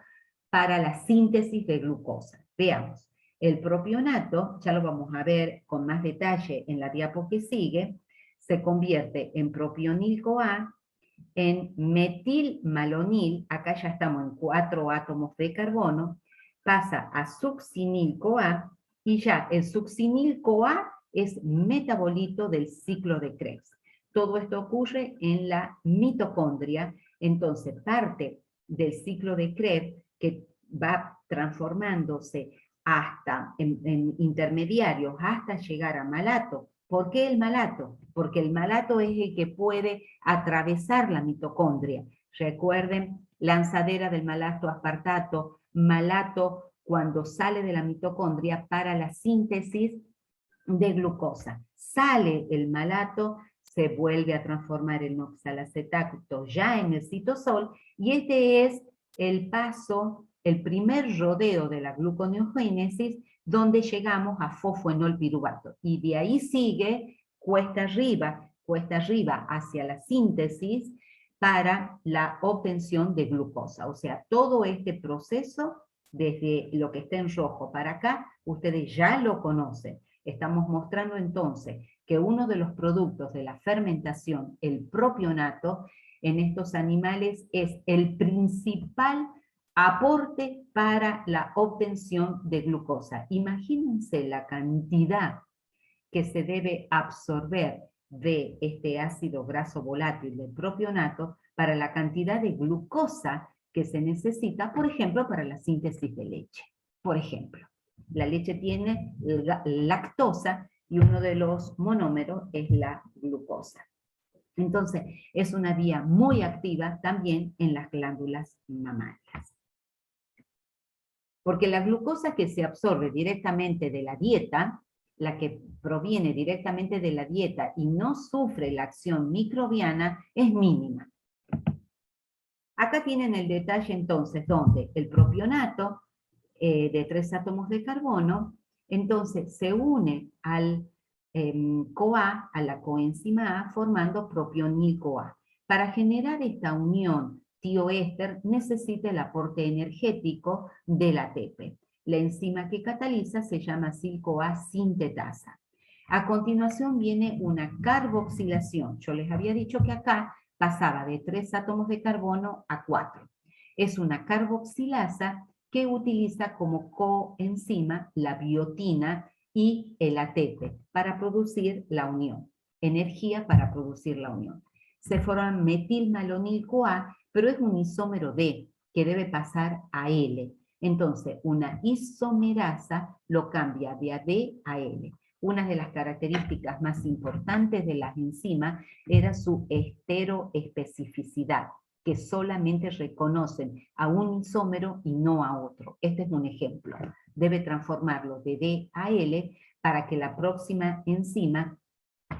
para la síntesis de glucosa. Veamos. El propionato, ya lo vamos a ver con más detalle en la diapo que sigue, se convierte en propionil-CoA, en metilmalonil, acá ya estamos en 4 átomos de carbono, pasa a succinil-CoA, y ya el succinil-CoA es metabolito del ciclo de Krebs. Todo esto ocurre en la mitocondria, entonces parte del ciclo de Krebs que va transformándose hasta en intermediarios hasta llegar a malato. ¿Por qué el malato? Porque el malato es el que puede atravesar la mitocondria. Recuerden, lanzadera del malato aspartato, malato cuando sale de la mitocondria para la síntesis de glucosa. Sale el malato, se vuelve a transformar en oxalacetato ya en el citosol, y este es el paso, el primer rodeo de la gluconeogénesis, donde llegamos a fosfoenolpiruvato. Y de ahí sigue cuesta arriba hacia la síntesis para la obtención de glucosa. O sea, todo este proceso, desde lo que está en rojo para acá, ustedes ya lo conocen. Estamos mostrando entonces que uno de los productos de la fermentación, el propionato, en estos animales es el principal aporte para la obtención de glucosa. Imagínense la cantidad que se debe absorber de este ácido graso volátil del propionato para la cantidad de glucosa que se necesita, por ejemplo, para la síntesis de leche. Por ejemplo, la leche tiene lactosa y uno de los monómeros es la glucosa. Entonces, es una vía muy activa también en las glándulas mamarias. Porque la glucosa que se absorbe directamente de la dieta, la que proviene directamente de la dieta y no sufre la acción microbiana, es mínima. Acá tienen el detalle entonces, donde el propionato de 3 átomos de carbono, entonces se une al CoA, a la coenzima A, formando propionil-CoA. Para generar esta unión tioéster necesita el aporte energético del ATP. La enzima que cataliza se llama sil-CoA sintetasa. A continuación viene una carboxilación. Yo les había dicho que acá pasaba de 3 átomos de carbono a 4. Es una carboxilasa que utiliza como coenzima la biotina y el ATP para producir la unión, energía para producir la unión. Se forma metilmalonil-CoA, pero es un isómero D que debe pasar a L. Entonces, una isomerasa lo cambia de D a L. Una de las características más importantes de las enzimas era su estereoespecificidad, que solamente reconocen a un isómero y no a otro. Este es un ejemplo. Debe transformarlo de D a L para que la próxima enzima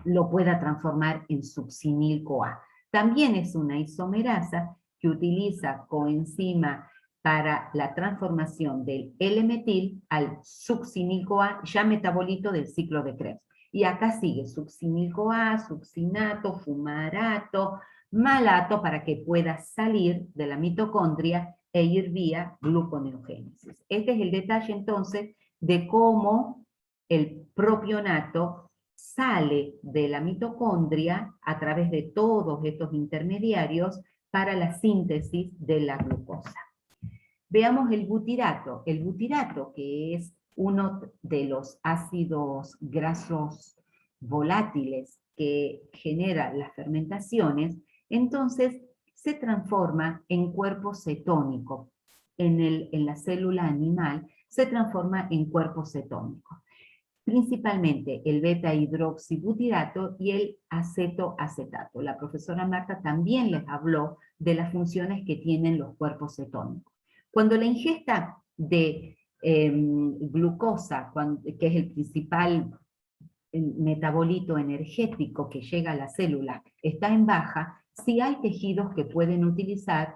lo pueda transformar en succinil-CoA. También es una isomerasa que utiliza coenzima para la transformación del L-metil al succinil-CoA, ya metabolito del ciclo de Krebs. Y acá sigue succinil-CoA, succinato, fumarato, malato, para que pueda salir de la mitocondria e ir vía gluconeogénesis. Este es el detalle entonces de cómo el propionato sale de la mitocondria a través de todos estos intermediarios para la síntesis de la glucosa. Veamos el butirato. El butirato, que es uno de los ácidos grasos volátiles que genera las fermentaciones, entonces se transforma en cuerpo cetónico. En la célula animal se transforma en cuerpo cetónico. Principalmente el beta-hidroxibutirato y el acetoacetato. La profesora Marta también les habló de las funciones que tienen los cuerpos cetónicos. Cuando la ingesta de glucosa, que es el principal metabolito energético que llega a la célula, está en baja, sí hay tejidos que pueden utilizar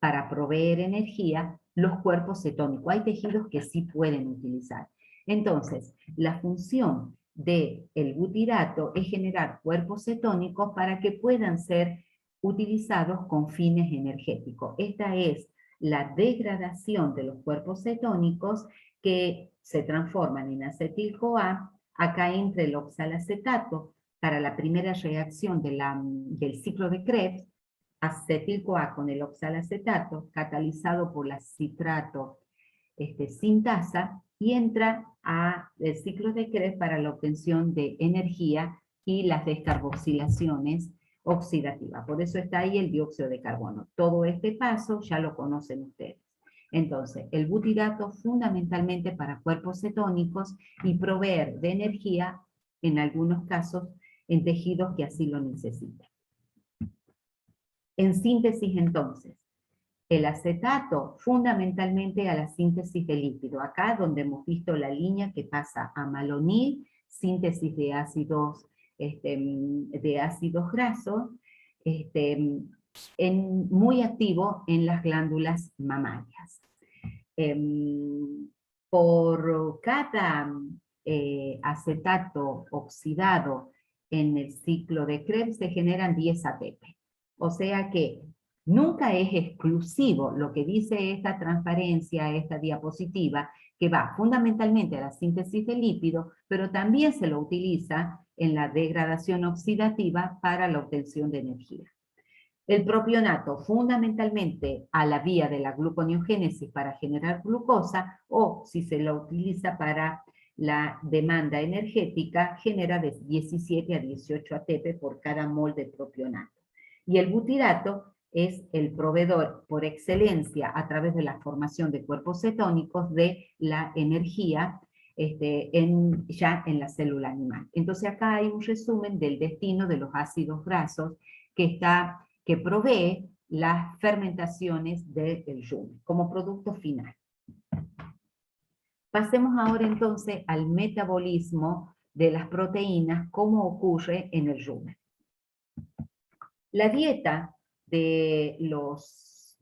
para proveer energía los cuerpos cetónicos. Hay tejidos que sí pueden utilizar. Entonces, la función del butirato es generar cuerpos cetónicos para que puedan ser utilizados con fines energéticos. Esta es la degradación de los cuerpos cetónicos que se transforman en acetil-CoA. Acá entra el oxalacetato para la primera reacción del ciclo de Krebs, acetil-CoA con el oxalacetato, catalizado por la citrato sintasa, y entra al ciclo de Krebs para la obtención de energía y las descarboxilaciones oxidativas. Por eso está ahí el dióxido de carbono. Todo este paso ya lo conocen ustedes. Entonces, el butirato fundamentalmente para cuerpos cetónicos y proveer de energía, en algunos casos, en tejidos que así lo necesitan. En síntesis, entonces, el acetato fundamentalmente a la síntesis de lípido. Acá donde hemos visto la línea que pasa a malonil, síntesis de ácidos grasos, muy activo en las glándulas mamarias. Por cada acetato oxidado en el ciclo de Krebs se generan 10 ATP. O sea que nunca es exclusivo lo que dice esta transparencia, esta diapositiva, que va fundamentalmente a la síntesis de lípido, pero también se lo utiliza en la degradación oxidativa para la obtención de energía. El propionato fundamentalmente a la vía de la gluconeogénesis para generar glucosa, o si se lo utiliza para la demanda energética, genera de 17 a 18 ATP por cada mol de propionato. Y el butirato es el proveedor por excelencia a través de la formación de cuerpos cetónicos de la energía ya en la célula animal. Entonces acá hay un resumen del destino de los ácidos grasos que provee las fermentaciones del yume como producto final. Pasemos ahora entonces al metabolismo de las proteínas, cómo ocurre en el yume. La dieta de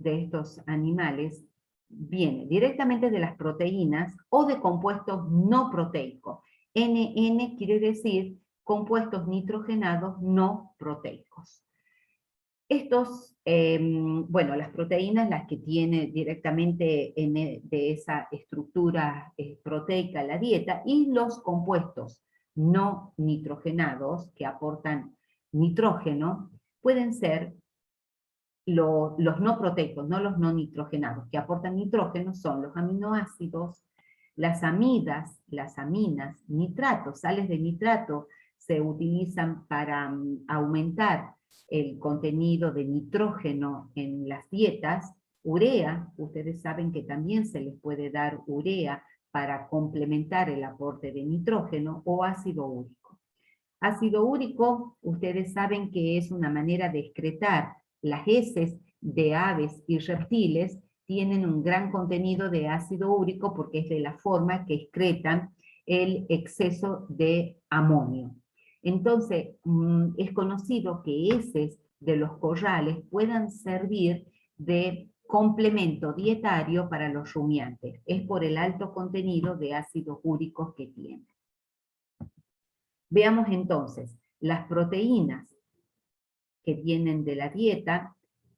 estos animales viene directamente de las proteínas o de compuestos no proteicos. NN quiere decir compuestos nitrogenados no proteicos. Bueno, las proteínas, las que tiene directamente de esa estructura proteica la dieta, y los compuestos no nitrogenados que aportan nitrógeno, pueden ser los no proteicos, no los no nitrogenados, que aportan nitrógeno, son los aminoácidos, las amidas, las aminas, nitratos, sales de nitrato se utilizan para aumentar el contenido de nitrógeno en las dietas. Urea, ustedes saben que también se les puede dar urea para complementar el aporte de nitrógeno, o ácido úrico. Ácido úrico, ustedes saben que es una manera de excretar. Las heces de aves y reptiles tienen un gran contenido de ácido úrico porque es de la forma que excretan el exceso de amonio. Entonces, es conocido que heces de los corrales puedan servir de complemento dietario para los rumiantes. Es por el alto contenido de ácidos úricos que tienen. Veamos entonces, las proteínas que tienen de la dieta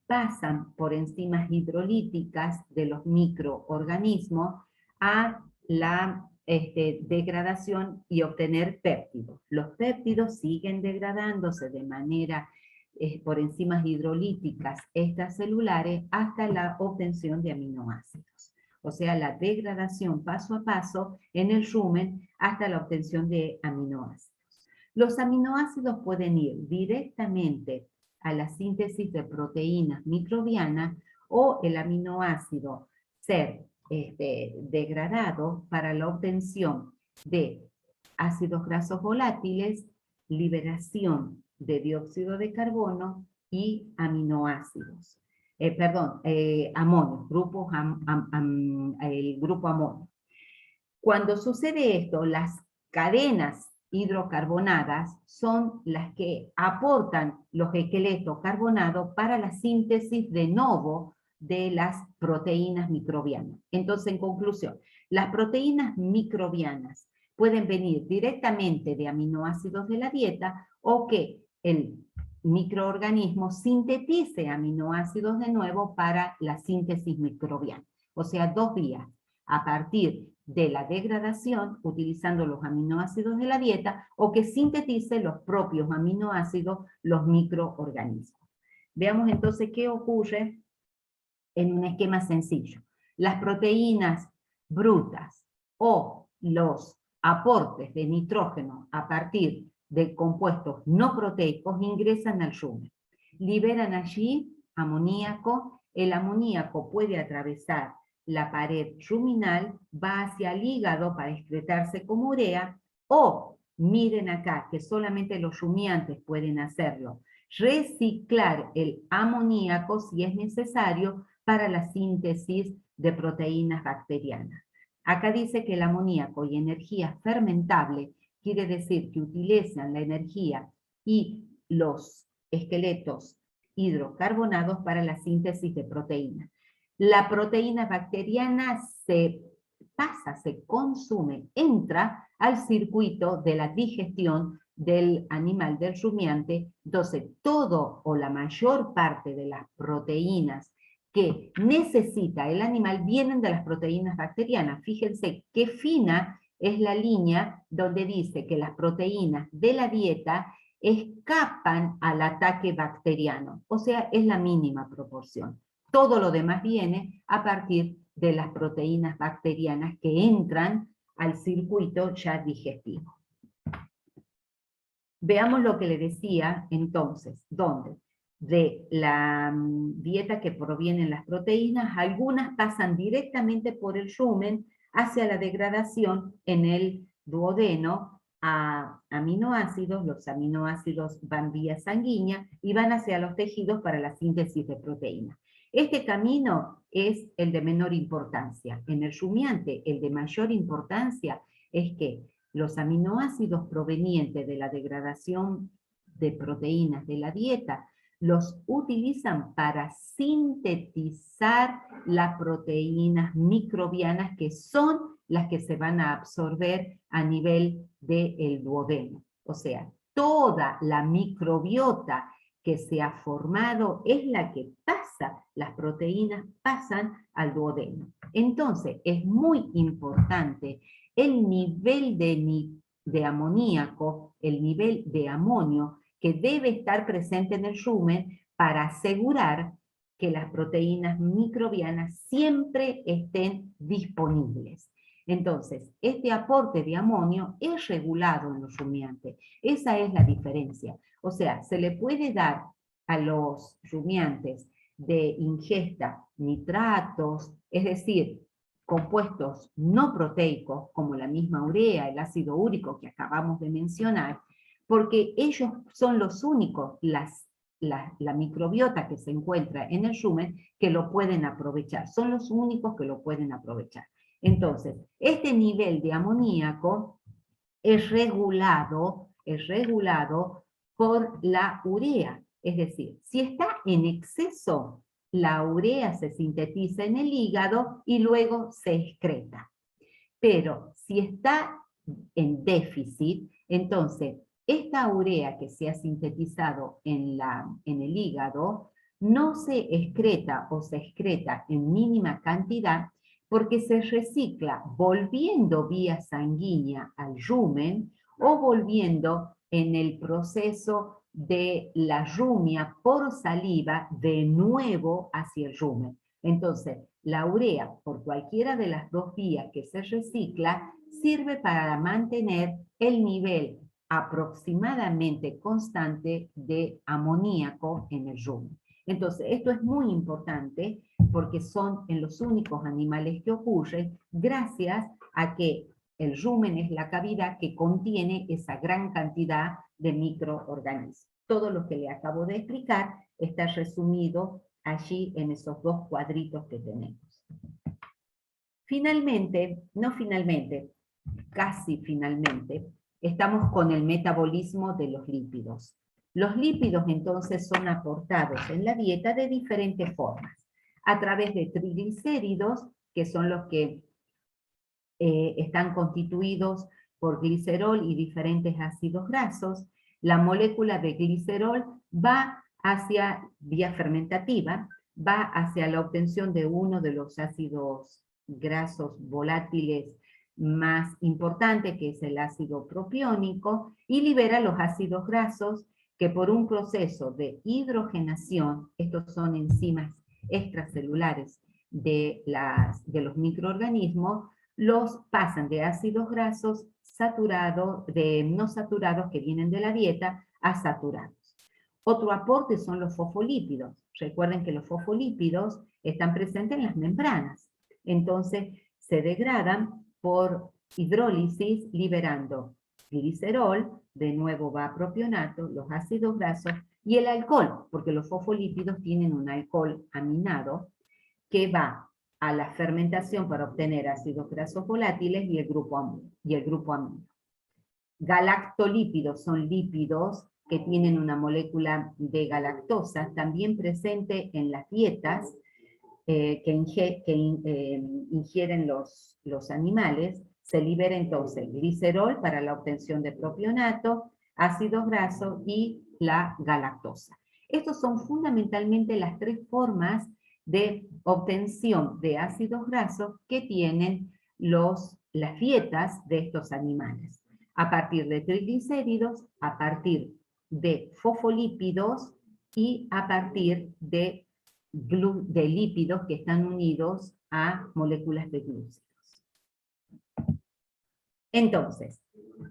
pasan por enzimas hidrolíticas de los microorganismos a la degradación y obtener péptidos. Los péptidos siguen degradándose de manera por enzimas hidrolíticas extracelulares hasta la obtención de aminoácidos. O sea, la degradación paso a paso en el rumen hasta la obtención de aminoácidos. Los aminoácidos pueden ir directamente a la síntesis de proteínas microbianas, o el aminoácido ser degradado para la obtención de ácidos grasos volátiles, liberación de dióxido de carbono y aminoácidos. Amonio, el grupo amonio. Cuando sucede esto, las cadenas hidrocarbonadas son las que aportan los esqueletos carbonados para la síntesis de novo de las proteínas microbianas. Entonces, en conclusión, las proteínas microbianas pueden venir directamente de aminoácidos de la dieta, o que el microorganismo sintetice aminoácidos de nuevo para la síntesis microbiana. O sea, dos vías: a partir de la degradación utilizando los aminoácidos de la dieta, o que sintetice los propios aminoácidos los microorganismos. Veamos entonces qué ocurre en un esquema sencillo. Las proteínas brutas o los aportes de nitrógeno a partir de compuestos no proteicos ingresan al rumen. Liberan allí amoníaco. El amoníaco puede atravesar la pared ruminal, va hacia el hígado para excretarse como urea, o, miren acá, que solamente los rumiantes pueden hacerlo, reciclar el amoníaco si es necesario para la síntesis de proteínas bacterianas. Acá dice que el amoníaco y energía fermentable quiere decir que utilizan la energía y los esqueletos hidrocarbonados para la síntesis de proteínas. La proteína bacteriana se consume, entra al circuito de la digestión del animal, del rumiante. Entonces, todo o la mayor parte de las proteínas que necesita el animal vienen de las proteínas bacterianas. Fíjense qué fina es la línea donde dice que las proteínas de la dieta escapan al ataque bacteriano. O sea, es la mínima proporción. Todo lo demás viene a partir de las proteínas bacterianas que entran al circuito ya digestivo. Veamos lo que le decía entonces, ¿dónde? de la dieta que provienen las proteínas, algunas pasan directamente por el rumen hacia la degradación en el duodeno a aminoácidos. Los aminoácidos van vía sanguínea y van hacia los tejidos para la síntesis de proteínas. Este camino es el de menor importancia. En el rumiante, el de mayor importancia es que los aminoácidos provenientes de la degradación de proteínas de la dieta los utilizan para sintetizar las proteínas microbianas que son las que se van a absorber a nivel del duodeno. O sea, toda la microbiota que se ha formado es la que pasa, las proteínas pasan al duodeno. Entonces, es muy importante el nivel de amoníaco, el nivel de amonio, que debe estar presente en el rumen para asegurar que las proteínas microbianas siempre estén disponibles. Entonces, este aporte de amonio es regulado en los rumiantes. Esa es la diferencia. O sea, se le puede dar a los rumiantes de ingesta nitratos, es decir, compuestos no proteicos, como la misma urea, el ácido úrico que acabamos de mencionar, porque ellos son los únicos, la microbiota que se encuentra en el rumen, que lo pueden aprovechar, son los únicos que lo pueden aprovechar. Entonces, este nivel de amoníaco es regulado por la urea, es decir, si está en exceso, la urea se sintetiza en el hígado y luego se excreta. Pero si está en déficit, entonces esta urea que se ha sintetizado en el hígado no se excreta o se excreta en mínima cantidad porque se recicla volviendo vía sanguínea al rumen o volviendo en el proceso de la rumia por saliva de nuevo hacia el rumen. Entonces, la urea, por cualquiera de las dos vías que se recicla, sirve para mantener el nivel aproximadamente constante de amoníaco en el rumen. Entonces, esto es muy importante porque son en los únicos animales que ocurre gracias a que el rumen es la cavidad que contiene esa gran cantidad de microorganismos. Todo lo que le acabo de explicar está resumido allí en esos dos cuadritos que tenemos. Finalmente, no finalmente, casi finalmente, estamos con el metabolismo de los lípidos. Los lípidos entonces son aportados en la dieta de diferentes formas, a través de triglicéridos, que son los que están constituidos por glicerol y diferentes ácidos grasos. La molécula de glicerol va hacia vía fermentativa, va hacia la obtención de uno de los ácidos grasos volátiles más importante, que es el ácido propiónico, y libera los ácidos grasos que por un proceso de hidrogenación, estos son enzimas extracelulares de los microorganismos, los pasan de ácidos grasos saturados, de no saturados que vienen de la dieta, a saturados. Otro aporte son los fosfolípidos. Recuerden que los fosfolípidos están presentes en las membranas. Entonces, se degradan por hidrólisis liberando glicerol, de nuevo va a propionato, los ácidos grasos y el alcohol, porque los fosfolípidos tienen un alcohol aminado que va a la fermentación para obtener ácidos grasos volátiles y el grupo amino. Galactolípidos son lípidos que tienen una molécula de galactosa, también presente en las dietas que ingieren los animales. Se libera entonces glicerol para la obtención de propionato, ácidos grasos y la galactosa. Estos son fundamentalmente las tres formas de obtención de ácidos grasos que tienen las dietas de estos animales. A partir de triglicéridos, a partir de fosfolípidos y a partir de lípidos que están unidos a moléculas de glúcidos. Entonces,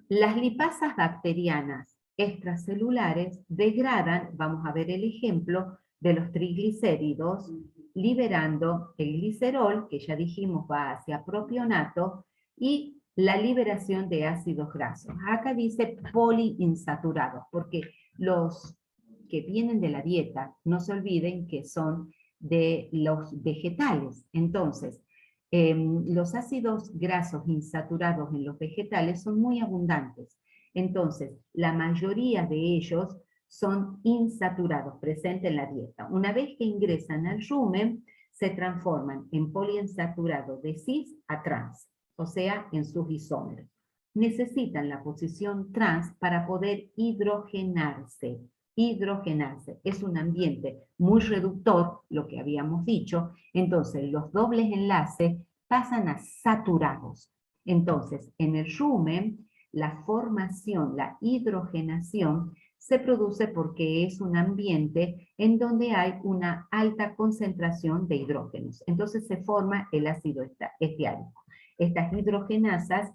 las lipasas bacterianas extracelulares degradan, vamos a ver el ejemplo, de los triglicéridos, liberando el glicerol, que ya dijimos va hacia propionato, y la liberación de ácidos grasos. Acá dice poliinsaturados, porque los que vienen de la dieta, no se olviden que son de los vegetales. Entonces, los ácidos grasos insaturados en los vegetales son muy abundantes. Entonces, la mayoría de ellos son insaturados, presentes en la dieta. Una vez que ingresan al rumen, se transforman en poliinsaturados de cis a trans, o sea, en sus isómeros. Necesitan la posición trans para poder hidrogenarse. Hidrogenarse es un ambiente muy reductor, lo que habíamos dicho, entonces los dobles enlaces pasan a saturados. Entonces, en el rumen, la formación, la hidrogenación, se produce porque es un ambiente en donde hay una alta concentración de hidrógenos. Entonces se forma el ácido estiárico. Estas hidrogenasas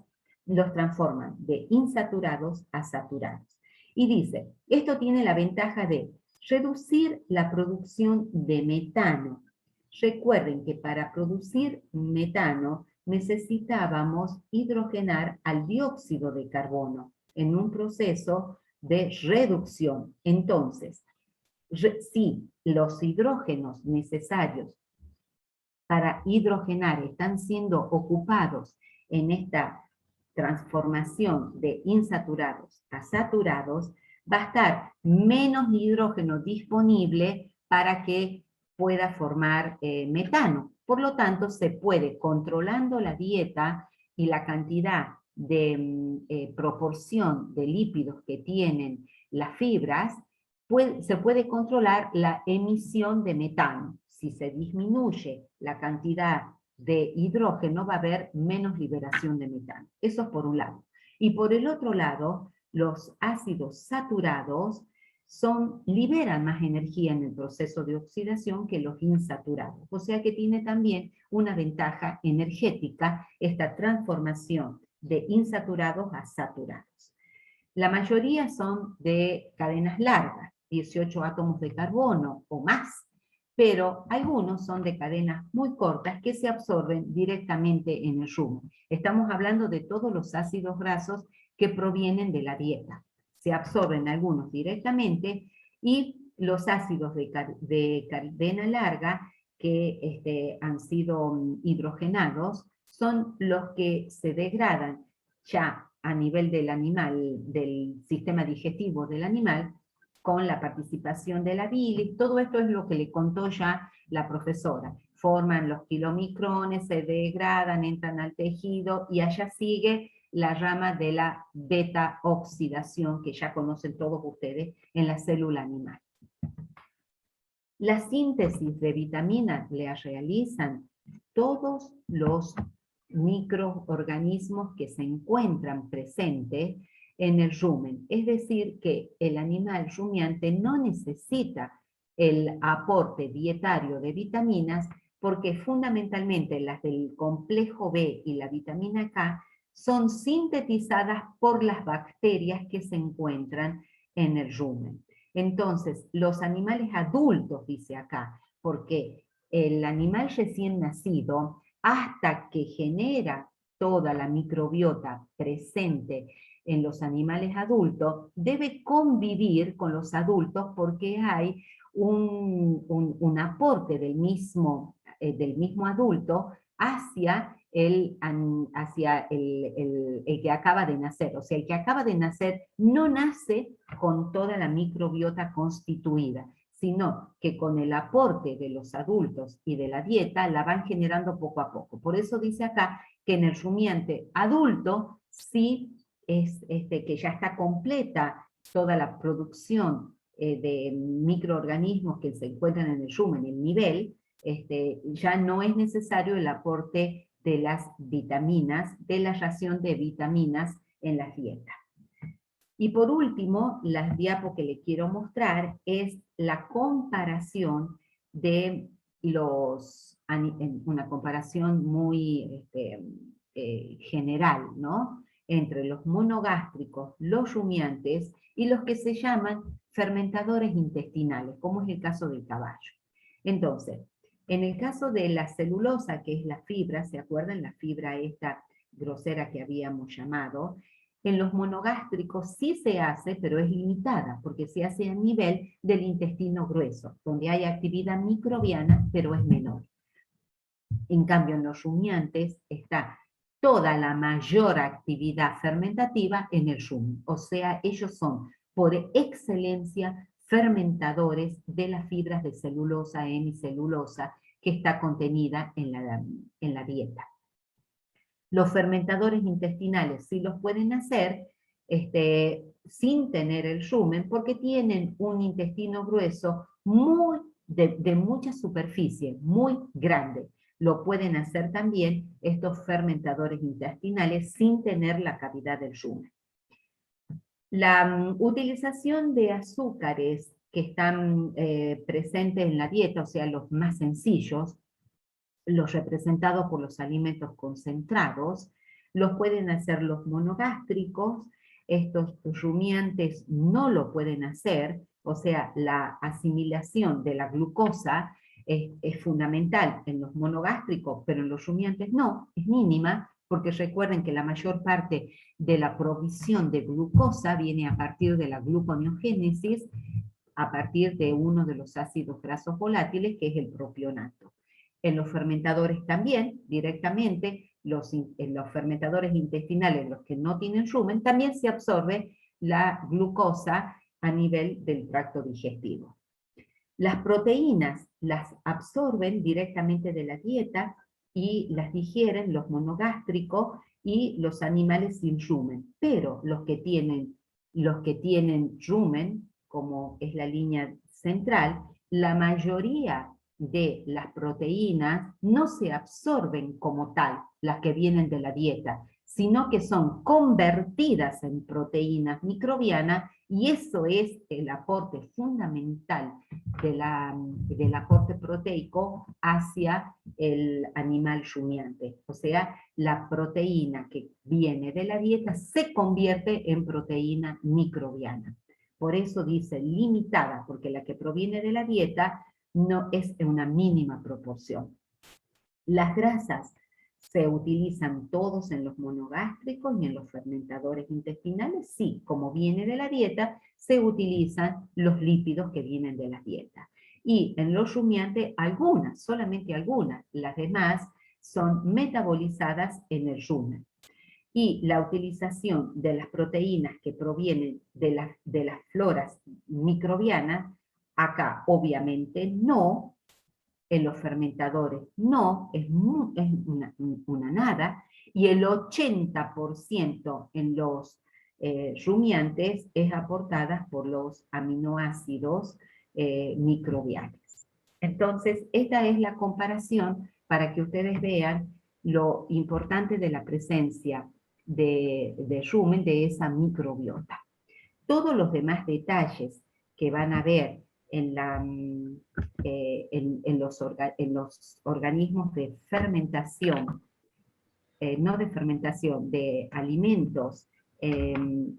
los transforman de insaturados a saturados. Y dice, esto tiene la ventaja de reducir la producción de metano. Recuerden que para producir metano necesitábamos hidrogenar al dióxido de carbono en un proceso de reducción. Entonces, si los hidrógenos necesarios para hidrogenar están siendo ocupados en esta transformación de insaturados a saturados, va a estar menos hidrógeno disponible para que pueda formar metano. Por lo tanto, se puede, controlando la dieta y la cantidad de proporción de lípidos que tienen las fibras, se puede controlar la emisión de metano. Si se disminuye la cantidad de hidrógeno, va a haber menos liberación de metano. Eso es por un lado. Y por el otro lado, los ácidos saturados liberan más energía en el proceso de oxidación que los insaturados. O sea que tiene también una ventaja energética esta transformación de insaturados a saturados. La mayoría son de cadenas largas, 18 átomos de carbono o más, pero algunos son de cadenas muy cortas que se absorben directamente en el rumen. Estamos hablando de todos los ácidos grasos que provienen de la dieta. Se absorben algunos directamente y los ácidos de cadena larga que han sido hidrogenados son los que se degradan ya a nivel del animal, del sistema digestivo del animal, con la participación de la bilis. Todo esto es lo que le contó ya la profesora. Forman los kilomicrones, se degradan, entran al tejido y allá sigue la rama de la beta oxidación que ya conocen todos ustedes en la célula animal. La síntesis de vitaminas la realizan todos los microorganismos que se encuentran presentes en el rumen. Es decir, que el animal rumiante no necesita el aporte dietario de vitaminas porque fundamentalmente las del complejo B y la vitamina K son sintetizadas por las bacterias que se encuentran en el rumen. Entonces, los animales adultos, dice acá, porque el animal recién nacido, hasta que genera toda la microbiota presente en los animales adultos, debe convivir con los adultos porque hay un aporte del mismo adulto hacia el que acaba de nacer. O sea, el que acaba de nacer no nace con toda la microbiota constituida, sino que con el aporte de los adultos y de la dieta la van generando poco a poco. Por eso dice acá que en el rumiante adulto sí es que ya está completa toda la producción de microorganismos que se encuentran en el rumen, el nivel, ya no es necesario el aporte de las vitaminas, de la ración de vitaminas en la dieta. Y por último, la diapo que le quiero mostrar es la comparación de una comparación muy general, ¿no? entre los monogástricos, los rumiantes y los que se llaman fermentadores intestinales, como es el caso del caballo. Entonces, en el caso de la celulosa, que es la fibra, ¿se acuerdan? La fibra esta grosera que habíamos llamado, en los monogástricos sí se hace, pero es limitada, porque se hace a nivel del intestino grueso, donde hay actividad microbiana, pero es menor. En cambio, en los rumiantes está toda la mayor actividad fermentativa en el rumen. O sea, ellos son, por excelencia, fermentadores de las fibras de celulosa, hemicelulosa, que está contenida en la dieta. Los fermentadores intestinales sí los pueden hacer sin tener el rumen, porque tienen un intestino grueso de mucha superficie, muy grande. Lo pueden hacer también estos fermentadores intestinales sin tener la cavidad del rumen. La utilización de azúcares que están presentes en la dieta, o sea, los más sencillos, los representados por los alimentos concentrados, los pueden hacer los monogástricos, estos rumiantes no lo pueden hacer, o sea, la asimilación de la glucosa es fundamental en los monogástricos, pero en los rumiantes no, es mínima, porque recuerden que la mayor parte de la provisión de glucosa viene a partir de la gluconeogénesis, a partir de uno de los ácidos grasos volátiles, que es el propionato. En los fermentadores también, directamente, en los fermentadores intestinales, los que no tienen rumen, también se absorbe la glucosa a nivel del tracto digestivo. Las proteínas las absorben directamente de la dieta y las digieren los monogástricos y los animales sin rumen. Pero los que tienen rumen, como es la línea central, la mayoría de las proteínas no se absorben como tal, las que vienen de la dieta, sino que son convertidas en proteínas microbianas, y eso es el aporte fundamental del aporte proteico hacia el animal rumiante. O sea, la proteína que viene de la dieta se convierte en proteína microbiana. Por eso dice limitada, porque la que proviene de la dieta no es en una mínima proporción. Las grasas se utilizan todos en los monogástricos y en los fermentadores intestinales. Sí, como viene de la dieta, se utilizan los lípidos que vienen de la dieta. Y en los rumiantes, algunas, solamente algunas, las demás son metabolizadas en el rumen. Y la utilización de las proteínas que provienen de las floras microbianas, acá obviamente no, en los fermentadores no, es una nada, y el 80% en los rumiantes es aportada por los aminoácidos microbianos. Entonces, esta es la comparación para que ustedes vean lo importante de la presencia de rumen, de esa microbiota. Todos los demás detalles que van a ver en los organismos de fermentación, no de fermentación, de alimentos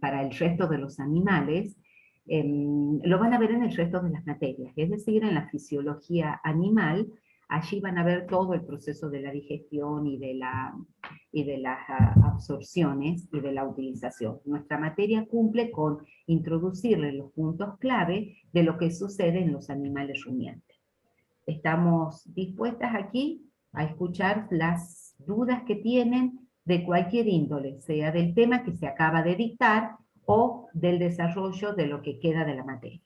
para el resto de los animales, lo van a ver en el resto de las materias, es decir, en la fisiología animal. Allí van a ver todo el proceso de la digestión y de las absorciones y de la utilización. Nuestra materia cumple con introducirle los puntos clave de lo que sucede en los animales rumiantes. Estamos dispuestas aquí a escuchar las dudas que tienen de cualquier índole, sea del tema que se acaba de dictar o del desarrollo de lo que queda de la materia.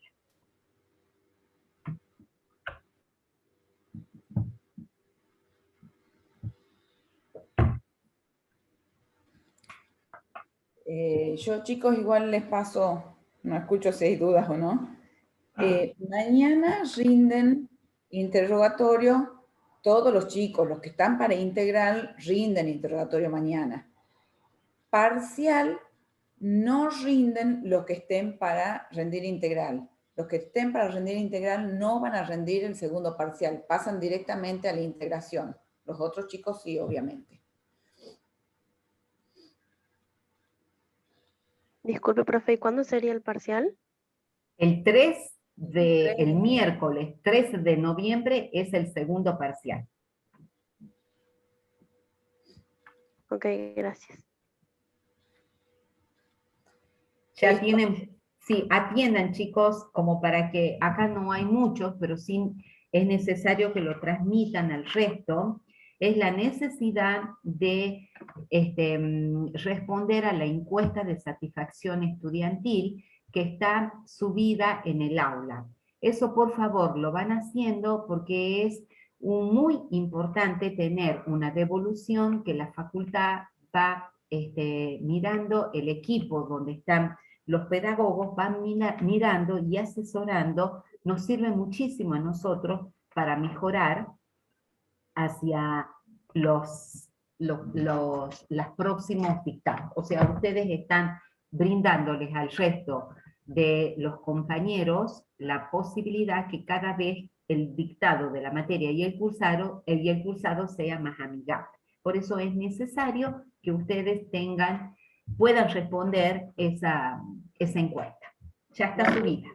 Yo, chicos, igual les paso, no escucho si hay dudas o no. Mañana rinden interrogatorio, todos los chicos, los que están para integral, rinden interrogatorio mañana. Parcial, no rinden los que estén para rendir integral. Los que estén para rendir integral no van a rendir el segundo parcial, pasan directamente a la integración. Los otros chicos sí, obviamente. Disculpe, profe, ¿y cuándo sería el parcial? El miércoles 13 de noviembre es el segundo parcial. Ok, gracias. Ya tienen, sí, atiendan chicos, como para que, acá no hay muchos, pero sí es necesario que lo transmitan al resto, es la necesidad de responder a la encuesta de satisfacción estudiantil que está subida en el aula. Eso por favor lo van haciendo porque es muy importante tener una devolución que la facultad va mirando el equipo donde están los pedagogos, van mirando y asesorando, nos sirve muchísimo a nosotros para mejorar hacia los próximos dictados. O sea, ustedes están brindándoles al resto de los compañeros la posibilidad que cada vez el dictado de la materia y el cursado sea más amigable. Por eso es necesario que ustedes puedan responder esa encuesta. Ya está subida.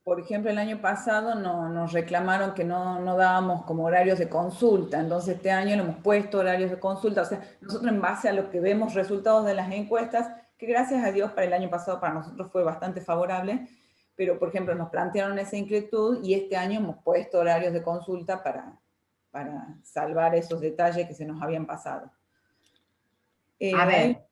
Por ejemplo, el año pasado nos reclamaron que no dábamos como horarios de consulta, entonces este año le hemos puesto horarios de consulta, o sea, nosotros en base a lo que vemos resultados de las encuestas, que gracias a Dios para el año pasado para nosotros fue bastante favorable, pero por ejemplo nos plantearon esa inquietud y este año hemos puesto horarios de consulta para salvar esos detalles que se nos habían pasado. A ver,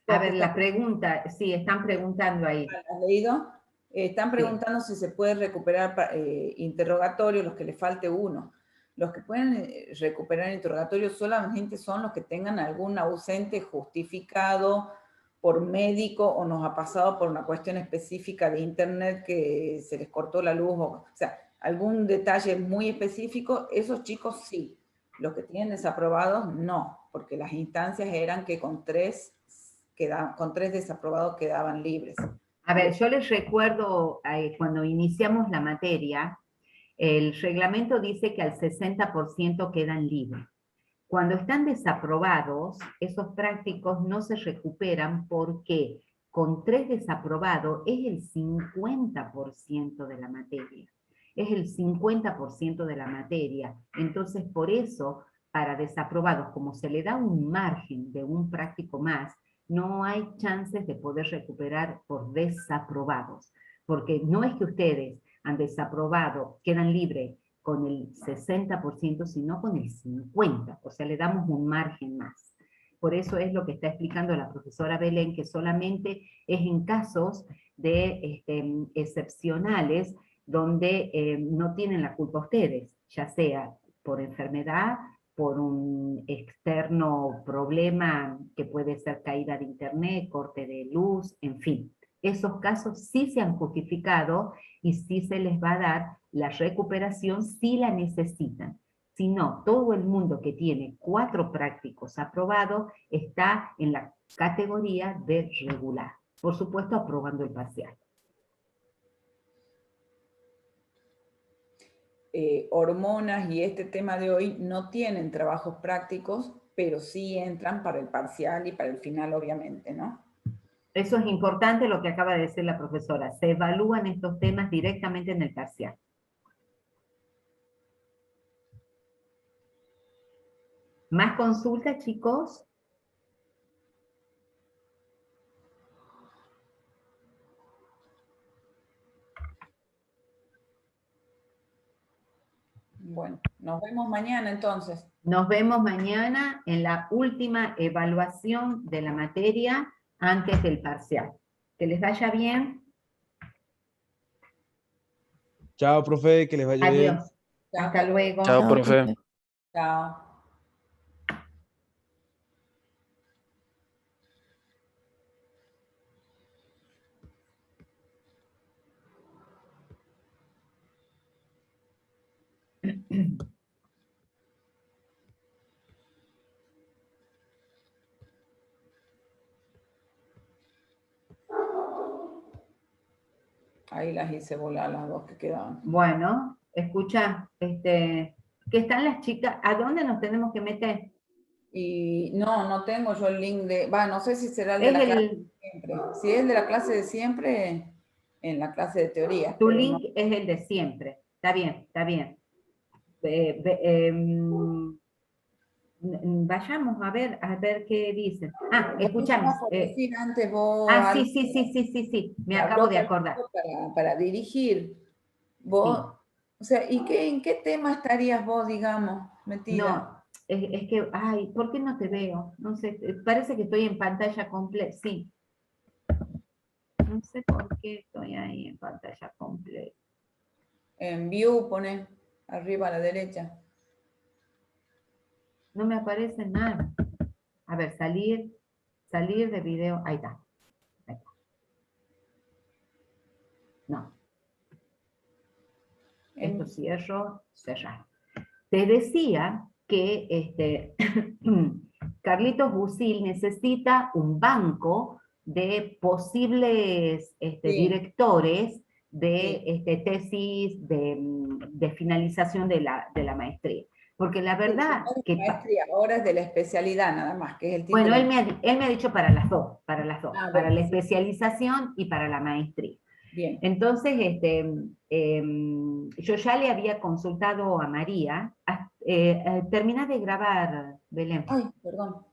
la pregunta, sí, están preguntando ahí. ¿Has leído? Están preguntando si se puede recuperar interrogatorio, los que le falte uno. Los que pueden recuperar interrogatorio solamente son los que tengan algún ausente justificado por médico o nos ha pasado por una cuestión específica de internet que se les cortó la luz, o sea, algún detalle muy específico, esos chicos sí. Los que tienen desaprobados, no, porque las instancias eran que con tres desaprobados quedaban libres. A ver, yo les recuerdo, cuando iniciamos la materia, el reglamento dice que al 60% quedan libres. Cuando están desaprobados, esos prácticos no se recuperan porque con 3 desaprobados es el 50% de la materia. Es el 50% de la materia. Entonces, por eso, para desaprobados, como se le da un margen de un práctico más, no hay chances de poder recuperar por desaprobados, porque no es que ustedes han desaprobado, quedan libres con el 60%, sino con el 50%, o sea, le damos un margen más. Por eso es lo que está explicando la profesora Belén, que solamente es en casos de excepcionales donde no tienen la culpa ustedes, ya sea por enfermedad, por un externo problema que puede ser caída de internet, corte de luz, en fin. Esos casos sí se han justificado y sí se les va a dar la recuperación si la necesitan. Si no, todo el mundo que tiene 4 prácticos aprobados está en la categoría de regular. Por supuesto, aprobando el parcial. Hormonas y este tema de hoy no tienen trabajos prácticos, pero sí entran para el parcial y para el final, obviamente, ¿no? Eso es importante lo que acaba de decir la profesora. Se evalúan estos temas directamente en el parcial. ¿Más consultas, chicos? Bueno, nos vemos mañana entonces. Nos vemos mañana en la última evaluación de la materia antes del parcial. Que les vaya bien. Chao, profe, que les vaya bien. Adiós. Hasta luego. Chao, profe. Chao. Ahí las hice volar las dos que quedaban. Bueno, escucha, que están las chicas, ¿a dónde nos tenemos que meter? Y no tengo yo el link de, no sé si será el de Es la clase el, de siempre. Si es el de la clase de siempre, en la clase de teoría. tu pero link no. es el de siempre. Está bien, está bien. Vayamos a ver qué dicen. Ah, Vos escuchame. ibas a decir antes vos Sí, algo sí, sí, sí, sí, sí. Me que acabo habló de acordar. Carlito para dirigir. Vos, o sea, ¿y en qué tema estarías vos, digamos, metida? No, es que, ay, ¿por qué no te veo? No sé, parece que estoy en pantalla completa. Sí. No sé por qué estoy ahí en pantalla completa. En View, pone arriba a la derecha. No me aparece nada. A ver, salir de video. Ahí está. Ahí está. No. Esto cierro, cerrar. Te decía que Carlitos Busil necesita un banco de posibles directores de tesis de finalización de la maestría. Porque la verdad que... Maestría, ahora es de la especialidad nada más, que es el título. Bueno, él me ha dicho para las dos, para bueno, la sí. especialización y para la maestría. Bien. Entonces, yo ya le había consultado a María. Termina de grabar, Belén. Ay, perdón.